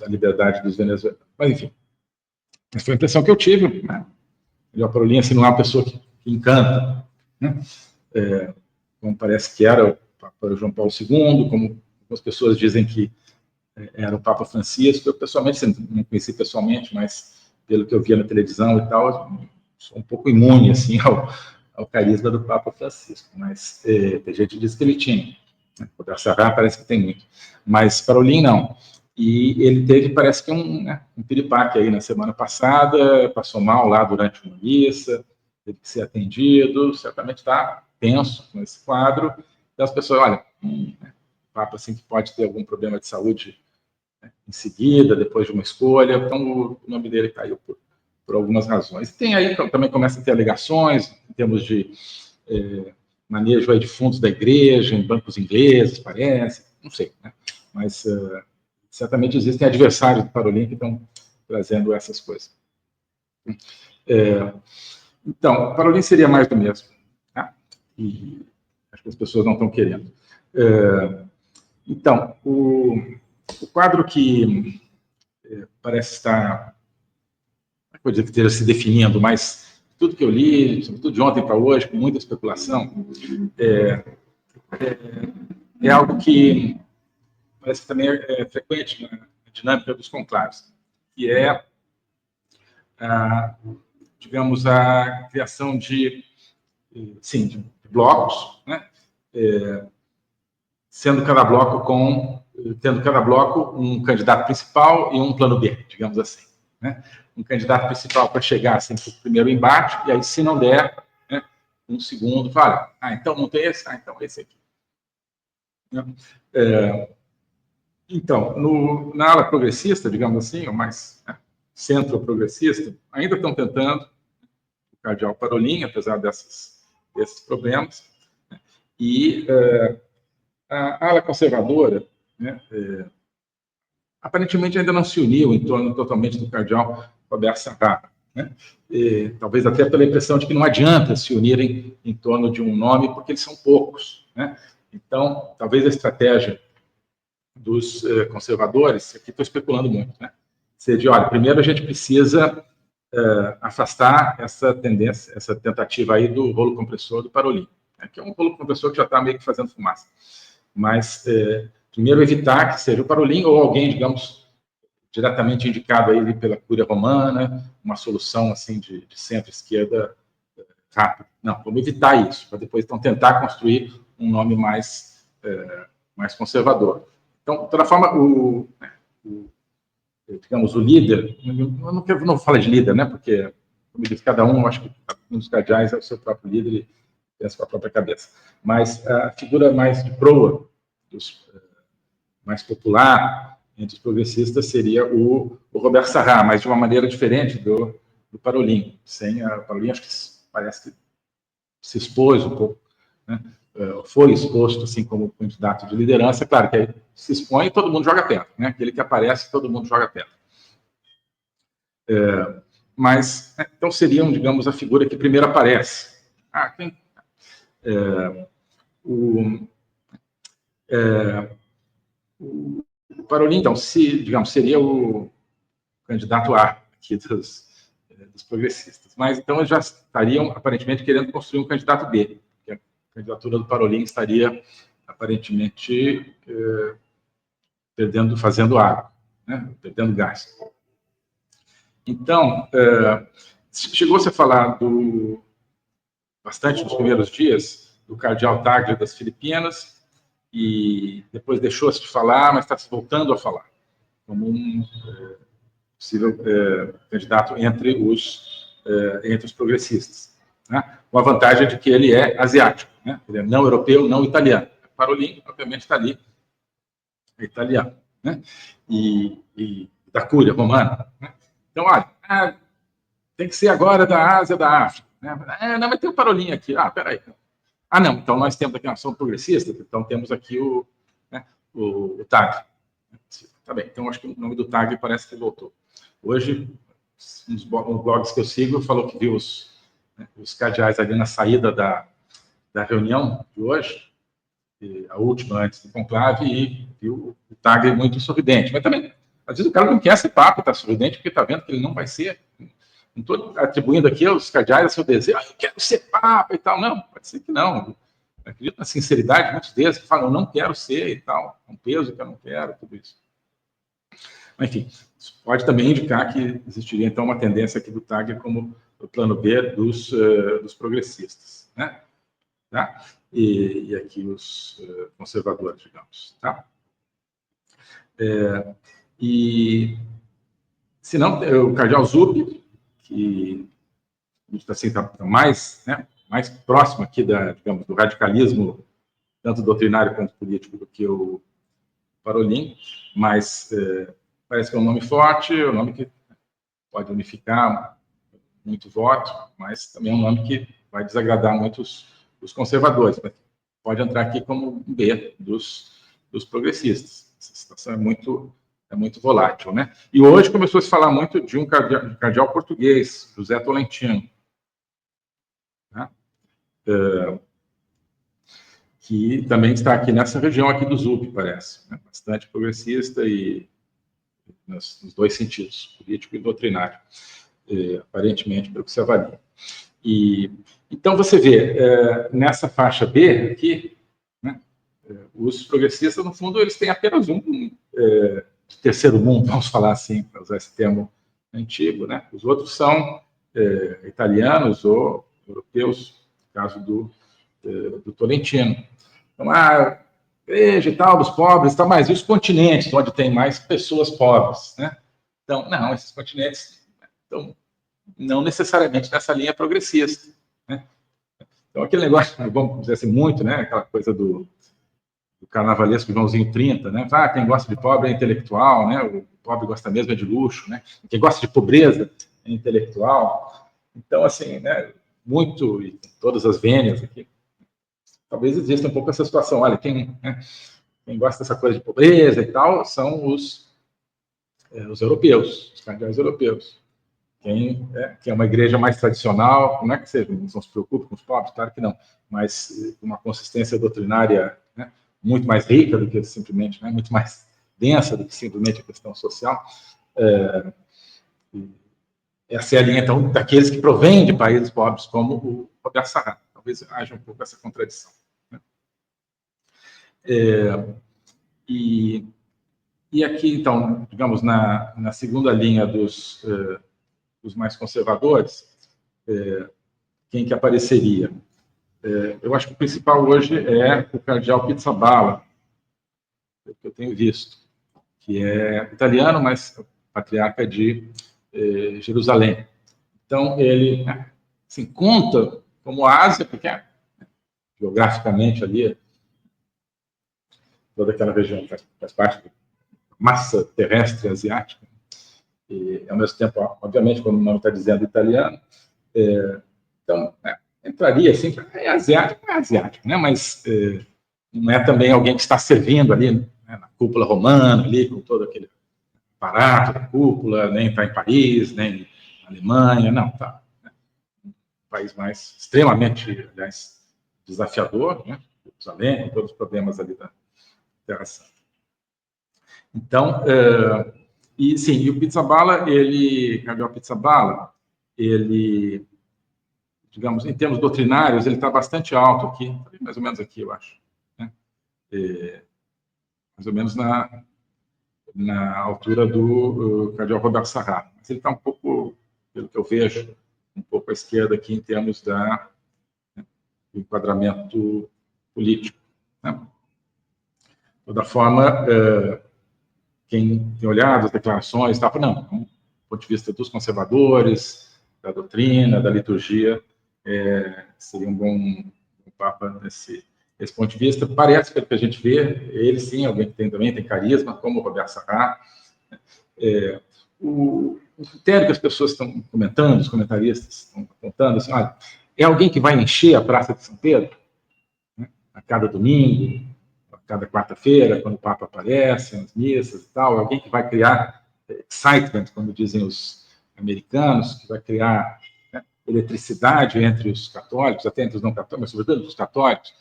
liberdade dos venezuelanos. Mas, enfim, essa foi a impressão que eu tive, né? O Parolin, assim, não é uma pessoa que encanta, né? Como parece que era o Papa João Paulo II, como as pessoas dizem que era o Papa Francisco. Eu, pessoalmente, não conheci pessoalmente, mas pelo que eu via na televisão e tal, sou um pouco imune, assim, ao carisma do Papa Francisco. Mas tem gente que diz que ele tinha. O Darçará parece que tem muito. Mas Parolin, não. E ele teve, parece que um piripaque aí na semana passada, passou mal lá durante uma missa, teve que ser atendido, certamente está tenso com esse quadro. Então as pessoas, olha, Papa assim que pode ter algum problema de saúde em seguida, depois de uma escolha, então o nome dele caiu por algumas razões. E tem aí, também começa a ter alegações em termos de manejo aí de fundos da igreja, em bancos ingleses, parece, não sei, né? Mas certamente existem adversários do Parolin que estão trazendo essas coisas. Então, Parolin seria mais do mesmo, tá? E acho que as pessoas não estão querendo. Então, o quadro que parece estar, vou dizer que esteja se definindo, mas tudo que eu li, sobretudo de ontem para hoje, com muita especulação, é algo que parece que também é frequente na dinâmica dos conclaves, que é, digamos, a criação de blocos, né? Sendo cada bloco com tendo cada bloco um candidato principal e um plano B, digamos assim, né? Um candidato principal para chegar assim, para o primeiro embate, e aí, se não der, né, um segundo, fala, então não tem esse, então esse aqui. Então, na ala progressista, digamos assim, ou mais centro-progressista, ainda estão tentando o cardeal Parolin, apesar desses problemas, né? E a ala conservadora, né, aparentemente ainda não se uniu em torno totalmente do cardeal Roberto Sarra, né? Talvez até pela impressão de que não adianta se unirem em torno de um nome, porque eles são poucos, né? Então, talvez a estratégia dos conservadores, aqui estou especulando muito, né? Seja, olha, primeiro a gente precisa afastar essa tendência, essa tentativa aí do rolo compressor do Parolin, né? Que é um rolo compressor que já está meio que fazendo fumaça. Mas, primeiro, evitar que seja o Parolin ou alguém, digamos, diretamente indicado aí pela Cúria Romana, uma solução assim de centro-esquerda rápida. Não, vamos evitar isso, para depois então tentar construir um nome mais conservador. Então, de toda forma, digamos, o líder, eu não falo de líder, né? Porque, como diz cada um, eu acho que um dos cardeais é o seu próprio líder e pensa com a própria cabeça. Mas a figura mais de proa, mais popular entre os progressistas, seria o Roberto Sarra, mas de uma maneira diferente do Parolin. O Parolin, acho que parece que se expôs um pouco, né? Foi exposto assim como candidato de liderança. Claro que aí se expõe e todo mundo joga pedra, né? Aquele que aparece, todo mundo joga pedra. Mas, então, seriam, digamos, a figura que primeiro aparece. O Parolin, então, digamos, seria o candidato A aqui dos progressistas. Mas, então, eles já estariam, aparentemente, querendo construir um candidato B, que a candidatura do Parolin estaria, aparentemente, fazendo água, né? Perdendo gás. Então, chegou-se a falar bastante nos primeiros dias do cardeal Tagle das Filipinas, e depois deixou-se de falar, mas está se voltando a falar como um possível candidato entre os progressistas, né? Com a vantagem de que ele é asiático, né? Ele é não europeu, não italiano. Parolin, obviamente, está ali, é italiano, né? E da Cúria Romana, né? Então, olha, tem que ser agora da Ásia, da África, né? Não, mas tem o Parolin aqui. Peraí. Não, então nós temos aqui uma ação progressista, então temos aqui o TAG. Tá bem, então acho que o nome do TAG parece que voltou. Hoje, uns blogs que eu sigo falou que viu os cardeais ali na saída da reunião de hoje, a última antes do conclave, e viu o TAG muito sorridente. Mas também, às vezes o cara não quer ser papa, está sorridente, porque está vendo que ele não vai ser. Não estou atribuindo aqui aos cardeais a seu desejo, eu quero ser papa e tal. Não, pode ser que não. Eu acredito na sinceridade de muitos deles que falam, eu não quero ser e tal. É um peso que eu não quero, tudo isso. Mas, enfim, isso pode também indicar que existiria, então, uma tendência aqui do TAG como o plano B dos progressistas, né? Tá? E aqui os conservadores, digamos. Tá? Se não, o cardeal Zuppi, que está mais próximo aqui digamos, do radicalismo, tanto doutrinário quanto político, do que o Parolin, mas parece que é um nome forte, um nome que pode unificar muito voto, mas também é um nome que vai desagradar muitos os conservadores. Pode entrar aqui como um B dos progressistas. Essa situação é muito volátil, né? E hoje começou a se falar muito de um cardeal português, José Tolentino, né? Que também está aqui nessa região aqui do Zuppi, parece, né? Bastante progressista e nos dois sentidos, político e doutrinário, aparentemente, pelo que se avalia. Então, você vê, nessa faixa B aqui, né, os progressistas, no fundo, eles têm apenas um terceiro mundo, vamos falar assim, para usar esse termo antigo, né? Os outros são italianos ou europeus, no caso do Tolentino. Então, igreja e tal, dos pobres, tá, mas e os continentes onde tem mais pessoas pobres, né? Então, não, esses continentes estão não necessariamente nessa linha progressista, né? Então, aquele negócio, vamos dizer assim, muito, né? Aquela coisa do carnavalesco Joãozinho 30, né? Ah, quem gosta de pobre é intelectual, né? O pobre gosta mesmo é de luxo, né? Quem gosta de pobreza é intelectual. Então, assim, né? Muito, e todas as vênias aqui, talvez exista um pouco essa situação. Olha, quem gosta dessa coisa de pobreza e tal são os europeus, os cardeais europeus. Quem é uma igreja mais tradicional, não é que seja, não se preocupe com os pobres, claro que não, mas uma consistência doutrinária, né, muito mais rica do que simplesmente, né, muito mais densa do que simplesmente a questão social. Essa é a linha, então, daqueles que provêm de países pobres, como o Roberto Sarra. Talvez haja um pouco essa contradição. Né? E aqui, então, digamos, na segunda linha dos mais conservadores, quem que apareceria? Eu acho que o principal hoje é o cardeal Pizzaballa, que eu tenho visto, que é italiano, mas patriarca de Jerusalém. Então, ele assim, conta como a Ásia, porque geograficamente ali, toda aquela região faz parte da massa terrestre asiática, e, ao mesmo tempo, obviamente, como o nome está dizendo, italiano, então, entraria assim, é asiático, né? Mas não é também alguém que está servindo ali, né, na cúpula romana, ali, com todo aquele aparato da cúpula, nem está em Paris, nem na Alemanha, não, tá. Né? Um país mais extremamente, aliás, desafiador, né? Jerusalém, com todos os problemas ali da Terra Santa. Então, e sim, e o Pizzaballa, Cardeal Pizzaballa, ele, digamos, em termos doutrinários, ele está bastante alto aqui, mais ou menos aqui, eu acho. Né? Mais ou menos na altura do cardeal Roberto Sarra. Mas ele está um pouco, pelo que eu vejo, um pouco à esquerda aqui em termos do enquadramento político. Né? De toda forma, quem tem olhado as declarações, não, do ponto de vista dos conservadores, da doutrina, da liturgia, seria um bom Papa nesse ponto de vista. Parece, pelo que a gente vê, ele sim, alguém que também tem carisma, como o Roberto Sarra. O critério que as pessoas estão comentando, os comentaristas estão apontando, assim, olha, é alguém que vai encher a Praça de São Pedro, né, a cada domingo, a cada quarta-feira, quando o Papa aparece, nas missas e tal, é alguém que vai criar excitement, como dizem os americanos, que vai criar eletricidade entre os católicos, até entre os não católicos, mas sobretudo os católicos.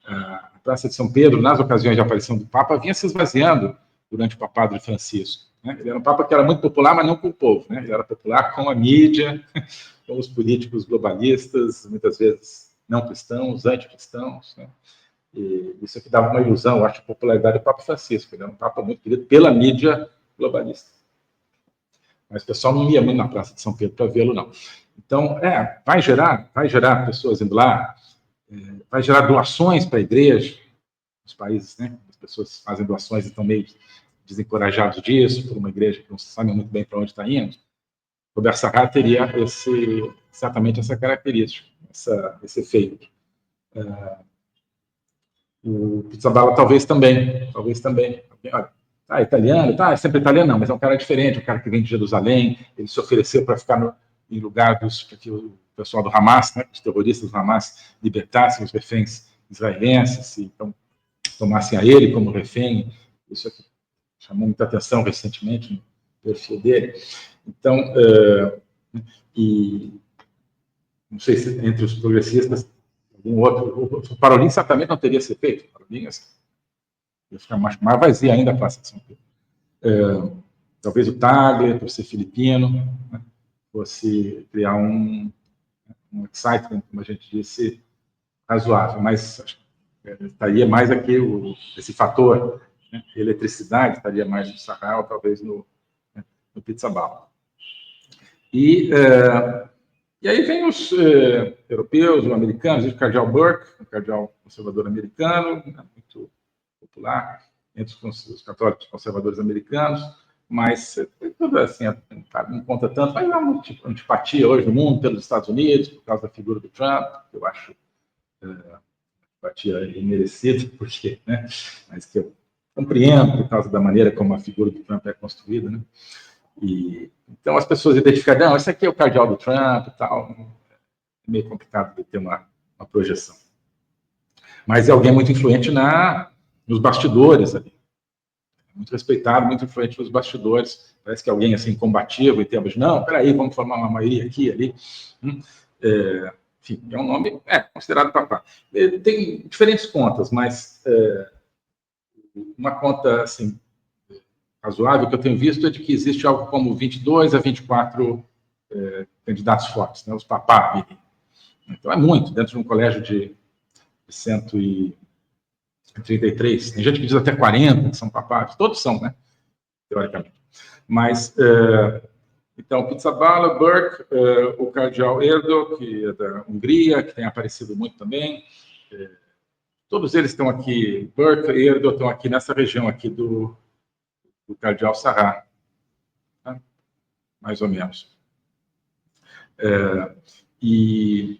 A Praça de São Pedro, nas ocasiões de aparição do Papa, vinha se esvaziando durante o papado de Francisco. Né? Ele era um Papa que era muito popular, mas não com o povo. Né? Ele era popular com a mídia, com os políticos globalistas, muitas vezes não cristãos, anticristãos. Né? E isso aqui dava uma ilusão, eu acho, de popularidade do Papa Francisco. Ele era um Papa muito querido pela mídia globalista. Mas o pessoal não ia muito na Praça de São Pedro para vê-lo, não. Então, vai gerar pessoas indo lá, vai gerar doações para a igreja, nos países, né? As pessoas fazem doações e estão meio desencorajados disso, por uma igreja que não sabe muito bem para onde está indo. Roberto Sarra teria certamente essa característica, esse efeito. O Pizzaballa talvez também. Olha, italiano, é sempre italiano, não, mas é um cara diferente, um cara que vem de Jerusalém, ele se ofereceu para ficar em lugar que o pessoal do Hamas, né, os terroristas do Hamas, libertassem os reféns israelenses, então tomassem a ele como refém. Isso aqui chamou muita atenção recentemente no perfil dele. Então, e não sei se entre os progressistas algum outro, o Parolin certamente não teria esse feito. O Parolin ia ficar mais vazia ainda a Praça de São Pedro. Talvez o Tagle, por ser filipino, né, fosse criar um excitement, como a gente disse, razoável, mas estaria mais aqui esse fator, né, eletricidade, estaria mais no Sarra, talvez no Pizzaballa. E aí vem os europeus, os americanos, o cardeal Burke, um cardeal conservador americano, né, muito popular entre os católicos conservadores americanos, mas tudo assim, não conta tanto. Mas há uma antipatia hoje no mundo pelos Estados Unidos, por causa da figura do Trump, que eu acho antipatia imerecida, porque, né, mas que eu compreendo por causa da maneira como a figura do Trump é construída, né? E, então as pessoas identificam, não, esse aqui é o cardeal do Trump e tal. É meio complicado de ter uma projeção. Mas é alguém muito influente nos bastidores ali. Muito respeitado, muito influente nos bastidores. Parece que é alguém assim combativo em termos de, não, peraí, vamos formar uma maioria aqui, ali. Enfim, é um nome considerado papá. Tem diferentes contas, mas uma conta assim razoável que eu tenho visto é de que existe algo como 22 a 24 candidatos fortes, né, os papá. Então é muito, dentro de um colégio de 133. Tem gente que diz até 40 que são papás, todos são, né? Teoricamente. Mas, então, Pizzaballa, Burke, o cardeal Erdo, que é da Hungria, que tem aparecido muito também. Todos eles estão aqui, Burke e Erdo estão aqui nessa região aqui do cardeal Sarah, né? Mais ou menos. E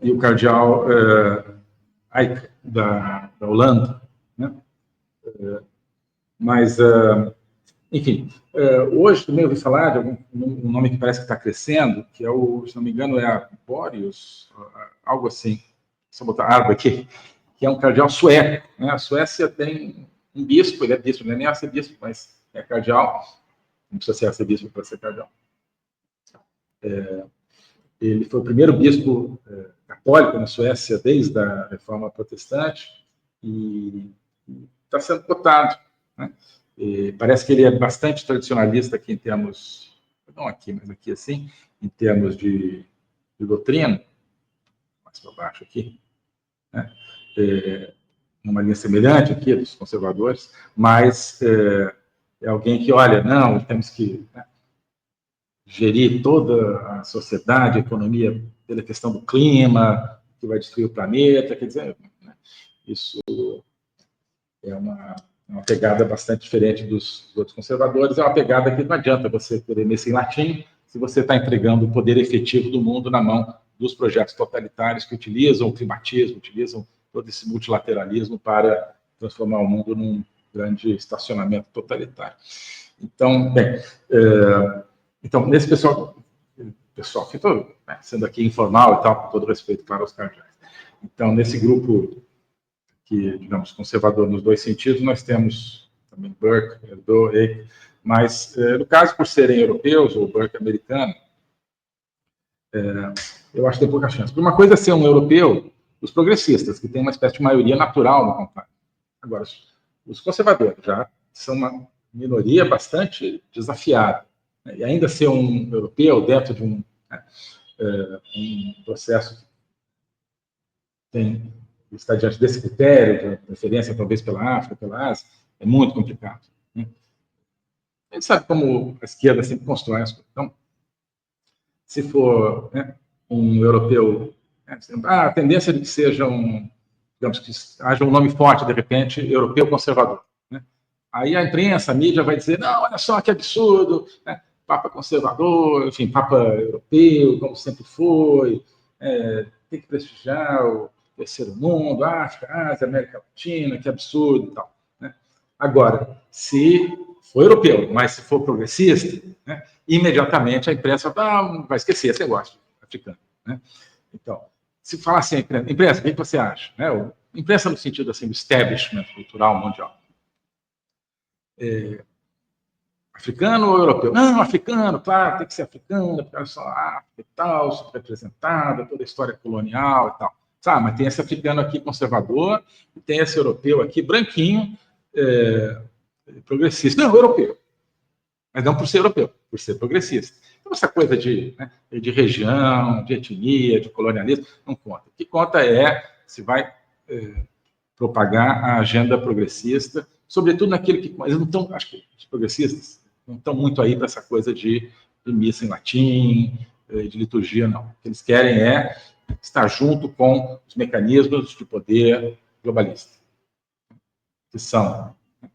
o cardeal Eijk, da Holanda, né? Mas, enfim, hoje também ouvi falar de um nome que parece que está crescendo, que é se não me engano, é Boreus, algo assim, só botar água aqui, que é um cardeal sueco, né? A Suécia tem um bispo, ele é bispo, não é nem arcebispo, mas é cardeal, não precisa ser arcebispo para ser cardeal. Ele foi o primeiro bispo católico na Suécia desde a Reforma Protestante e está sendo cotado, né? Parece que ele é bastante tradicionalista aqui em termos, não aqui, mas aqui assim, em termos de doutrina, mais para baixo aqui, né? Numa linha semelhante aqui dos conservadores, mas é alguém que, olha, não, temos que, né, gerir toda a sociedade, a economia pela questão do clima, que vai destruir o planeta, quer dizer, né, isso é uma pegada bastante diferente dos outros conservadores, é uma pegada que não adianta você querer mexer em latim se você está entregando o poder efetivo do mundo na mão dos projetos totalitários que utilizam o climatismo, utilizam todo esse multilateralismo para transformar o mundo num grande estacionamento totalitário. Então, bem, então nesse pessoal que estou, né, sendo aqui informal e tal, com todo respeito para os cardeais. Então, nesse grupo que, digamos, conservador nos dois sentidos, nós temos também Burke, Erdo, Eijk, mas, no caso, por serem europeus, ou Burke americano, eu acho que tem pouca chance. Por uma coisa é ser um europeu, os progressistas, que têm uma espécie de maioria natural no contrário. Agora, os conservadores já são uma minoria bastante desafiada. Né? E ainda ser um europeu dentro de um processo que está diante desse critério, de preferência talvez pela África, pela Ásia, é muito complicado. Né? A gente sabe como a esquerda sempre constrói as coisas. Então, se for, né, um europeu, né, a tendência é de que seja digamos, que haja um nome forte, de repente, europeu conservador. Né? Aí a imprensa, a mídia vai dizer, não, olha só que absurdo, né? Papa conservador, enfim, Papa europeu, como sempre foi, tem que prestigiar o terceiro mundo, África, Ásia, América Latina, que absurdo e tal. Né? Agora, se for europeu, mas se for progressista, né, imediatamente a imprensa vai esquecer esse negócio africano. Né? Então, se falar assim, imprensa, o que você acha? Né? Imprensa no sentido assim, do establishment cultural mundial. Africano ou europeu? Não, africano, claro, tem que ser africano, porque olha só, a África e tal, subrepresentada, toda a história colonial e tal. Sabe, mas tem esse africano aqui conservador, e tem esse europeu aqui branquinho, progressista. Não, europeu. Mas não por ser europeu, por ser progressista. Então, essa coisa de região, de etnia, de colonialismo, não conta. O que conta é se vai propagar a agenda progressista, sobretudo naquilo que... Eles não estão, acho que os progressistas não estão muito aí para essa coisa de missa em latim, de liturgia, não. O que eles querem é estar junto com os mecanismos de poder globalista. que são o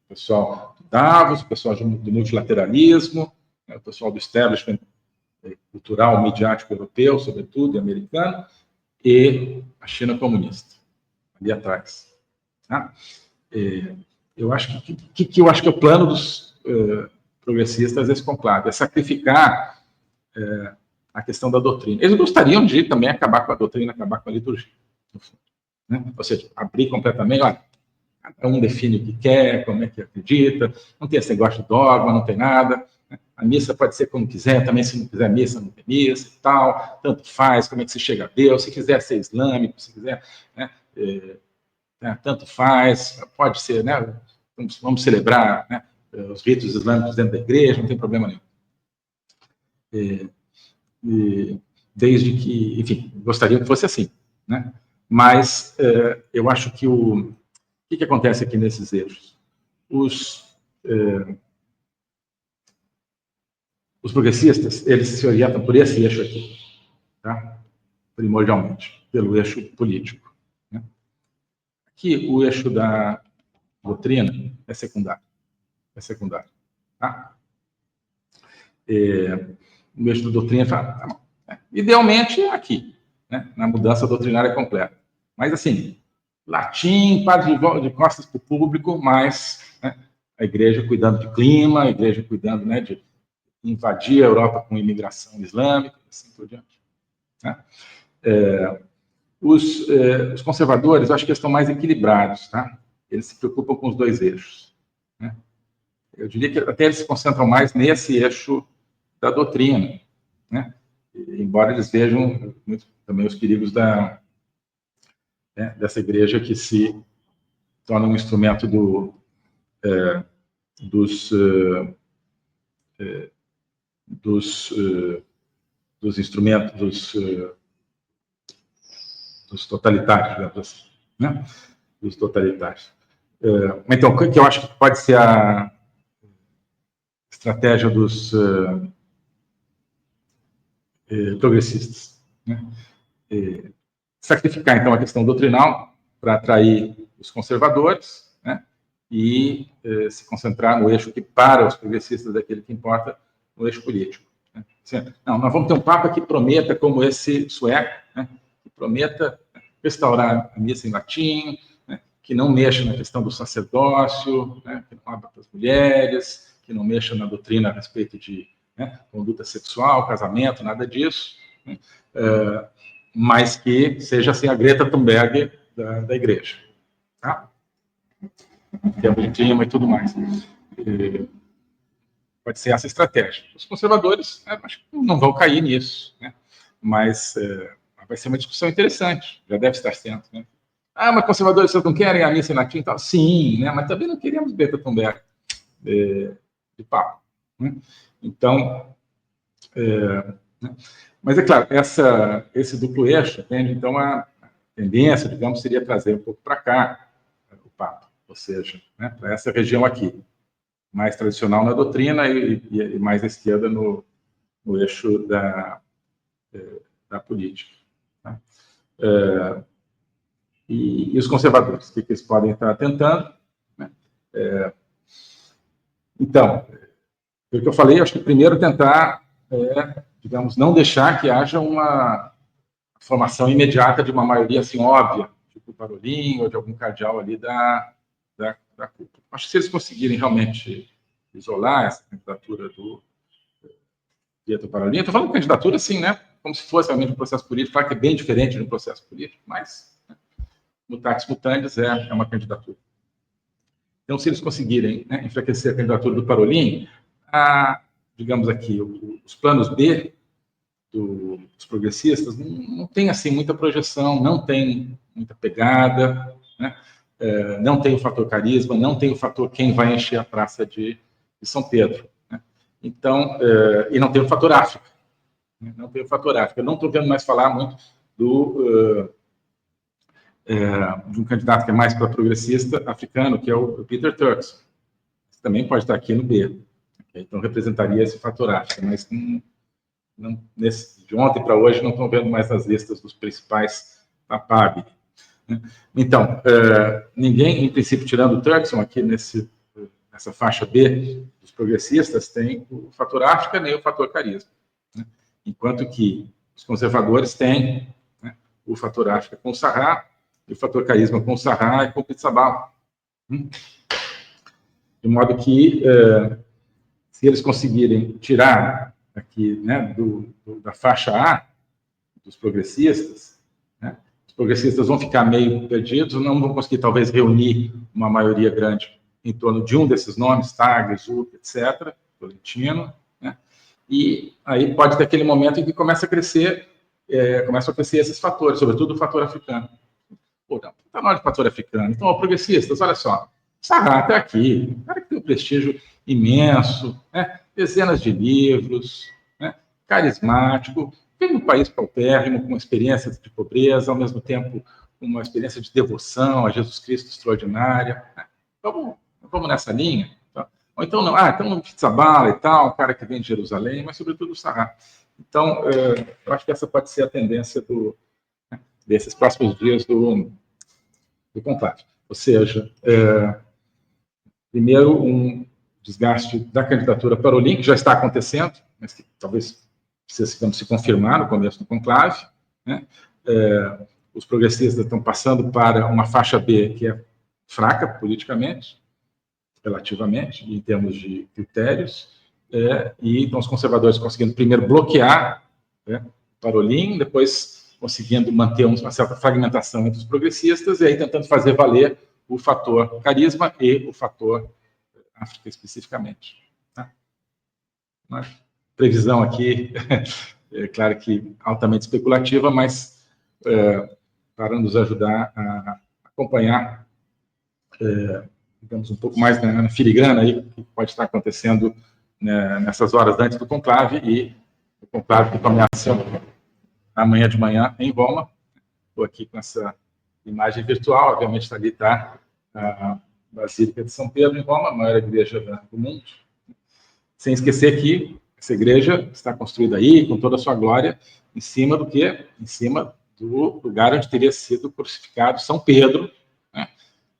pessoal do Davos, o pessoal do multilateralismo, o pessoal do establishment cultural, midiático europeu, sobretudo, e americano, e a China comunista, ali atrás. Tá? Eu acho que eu acho que é o plano dos progressistas esse conclave, é sacrificar a questão da doutrina. Eles gostariam de também acabar com a doutrina, acabar com a liturgia, no fundo, né? Ou seja, abrir completamente, olha, cada um define o que quer, como é que acredita, não tem esse negócio de dogma, não tem nada, né? A missa pode ser como quiser, também se não quiser missa, não tem missa e tal, tanto faz, como é que se chega a Deus, se quiser ser islâmico, se quiser, né, tanto faz, pode ser, né, vamos celebrar, né, os ritos islâmicos dentro da igreja, não tem problema nenhum. Desde que, enfim, gostariam que fosse assim, né? Mas eu acho que o que acontece aqui nesses eixos? Os progressistas, eles se orientam por esse eixo aqui, tá? Primordialmente, pelo eixo político, né? Aqui, o eixo da doutrina é secundário, tá? O eixo da doutrina fala, idealmente aqui, né? Na mudança doutrinária completa. Mas, assim, latim, padre de costas para o público, mas, né, a igreja cuidando de clima, a igreja cuidando, né, de invadir a Europa com imigração islâmica, assim por diante. Né? Os conservadores, eu acho que eles estão mais equilibrados, tá? Eles se preocupam com os dois eixos, né? Eu diria que até eles se concentram mais nesse eixo da doutrina, né? Embora eles vejam muito, também os perigos dessa igreja que se torna um instrumento dos instrumentos dos totalitários, digamos assim, né? Dos totalitários. Então, o que eu acho que pode ser a estratégia dos progressistas, né? Sacrificar, então, a questão doutrinal para atrair os conservadores, né? E se concentrar no eixo que, para os progressistas, é aquele que importa, no eixo político. Né? Assim, não, nós vamos ter um Papa que prometa, como esse sueco, né? Que prometa restaurar a missa em latim, né? Que não mexa na questão do sacerdócio, né? Que não abra para as mulheres, que não mexa na doutrina a respeito de, né, conduta sexual, casamento, nada disso, né? Mas que seja assim a Greta Thunberg da igreja, tá? Em termos de clima e tudo mais. Pode ser essa estratégia. Os conservadores, acho que não vão cair nisso, né? Mas vai ser uma discussão interessante, já deve estar sendo, né? Mas conservadores, vocês não querem a missa em latim e tal? Sim, né? Mas também não queríamos Greta Thunberg de papo, né? Então, né? Mas é claro, esse duplo eixo tende, então, a tendência, digamos, seria trazer um pouco para cá o Papa, ou seja, né, para essa região aqui, mais tradicional na doutrina e mais à esquerda no eixo da política. Tá? E os conservadores, o que eles podem estar tentando? Né? Então, pelo que eu falei, acho que primeiro tentar, digamos, não deixar que haja uma formação imediata de uma maioria assim óbvia, tipo o Parolin ou de algum cardeal ali da cúpula. Acho que se eles conseguirem realmente isolar essa candidatura do Pietro Parolin, estou falando de candidatura assim, né, como se fosse realmente um processo político, claro que é bem diferente de um processo político, mas, né, mutatis mutandis é uma candidatura. Então, se eles conseguirem, né, enfraquecer a candidatura do Parolin, digamos aqui, os planos B dos progressistas não tem assim muita projeção, não tem muita pegada, né? Não tem o fator carisma, não tem o fator quem vai encher a praça de São Pedro, né? Então, e não tem o fator África, né? Não tem o fator África. Eu não estou vendo mais falar muito de um candidato que é mais para progressista africano, que é o Peter Turkson, que também pode estar aqui no B, okay? Então representaria esse fator África, mas de ontem para hoje não estão vendo mais as listas dos principais da PAB. né? Então, ninguém, em princípio, tirando o Turkson, aqui nessa faixa B dos progressistas, tem o fator África nem o fator carisma, né? Enquanto que os conservadores têm, né, o fator África com o Sarrá e o fator carisma com o Sarrá e com o Pizzabal. De modo que, se eles conseguirem tirar aqui, né, da faixa A, dos progressistas, né, os progressistas vão ficar meio perdidos, não vão conseguir, talvez, reunir uma maioria grande em torno de um desses nomes, Tagle, Zucca, etc., Tolentino, né, e aí pode ter aquele momento em que começam a crescer esses fatores, sobretudo o fator africano. Pô, não, está na hora do fator africano. Então, progressistas, olha só, Sarrá está aqui, um cara que tem um prestígio imenso, né, dezenas de livros, né, carismático, vem de um país paupérrimo, com uma experiência de pobreza, ao mesmo tempo uma experiência de devoção a Jesus Cristo extraordinária. Né? Vamos nessa linha? Ou então, não, então o Pizzaballa e tal, um cara que vem de Jerusalém, mas sobretudo o Sarrá. Então, eu acho que essa pode ser a tendência desses próximos dias do conclave. Ou seja, primeiro, um desgaste da candidatura Parolin, que já está acontecendo, mas que talvez precise se confirmar no começo do conclave, né? Os progressistas estão passando para uma faixa B que é fraca politicamente, relativamente, em termos de critérios, e então os conservadores conseguindo primeiro bloquear, né, Parolin, depois conseguindo manter uma certa fragmentação entre os progressistas, e aí tentando fazer valer o fator carisma e o fator África especificamente. Tá? Uma previsão aqui, claro que altamente especulativa, mas para nos ajudar a acompanhar, digamos, um pouco mais na filigrana aí, que pode estar acontecendo, né, nessas horas antes do conclave, e o conclave que começa amanhã de manhã em Roma. Estou aqui com essa imagem virtual, obviamente ali está a Basílica de São Pedro, em Roma, a maior igreja do mundo. Sem esquecer que essa igreja está construída aí, com toda a sua glória, em cima do quê? Em cima do lugar onde teria sido crucificado São Pedro, né?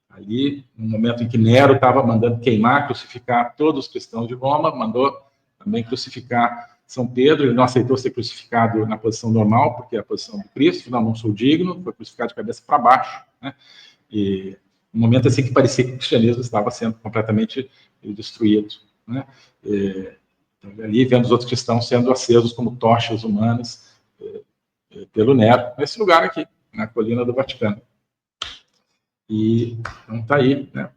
Ali, no momento em que Nero estava mandando queimar, crucificar todos os cristãos de Roma, mandou também crucificar São Pedro. Ele não aceitou ser crucificado na posição normal, porque é a posição do Cristo, não sou digno, foi crucificado de cabeça para baixo, né? E um momento assim que parecia que o cristianismo estava sendo completamente destruído, né? Então, ali vendo os outros cristãos sendo acesos como tochas humanas pelo Nero, nesse lugar aqui, na colina do Vaticano. E então está aí, né?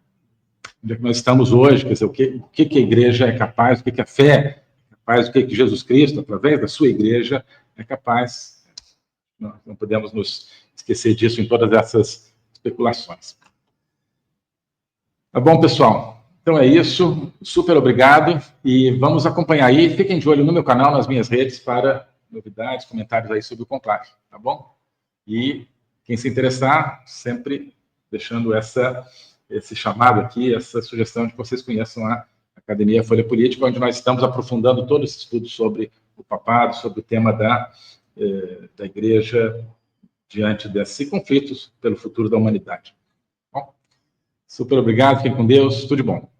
Onde é que nós estamos hoje, quer dizer, o que a igreja é capaz, o que a fé é capaz, o que Jesus Cristo, através da sua igreja, é capaz. Nós não podemos nos esquecer disso em todas essas especulações. Tá bom, pessoal? Então é isso, super obrigado, e vamos acompanhar aí, fiquem de olho no meu canal, nas minhas redes, para novidades, comentários aí sobre o conclave, tá bom? E quem se interessar, sempre deixando esse chamado aqui, essa sugestão de que vocês conheçam a Academia Folha Política, onde nós estamos aprofundando todo esse estudo sobre o papado, sobre o tema da igreja diante desses conflitos pelo futuro da humanidade. Bom, super obrigado, fiquem com Deus, tudo de bom.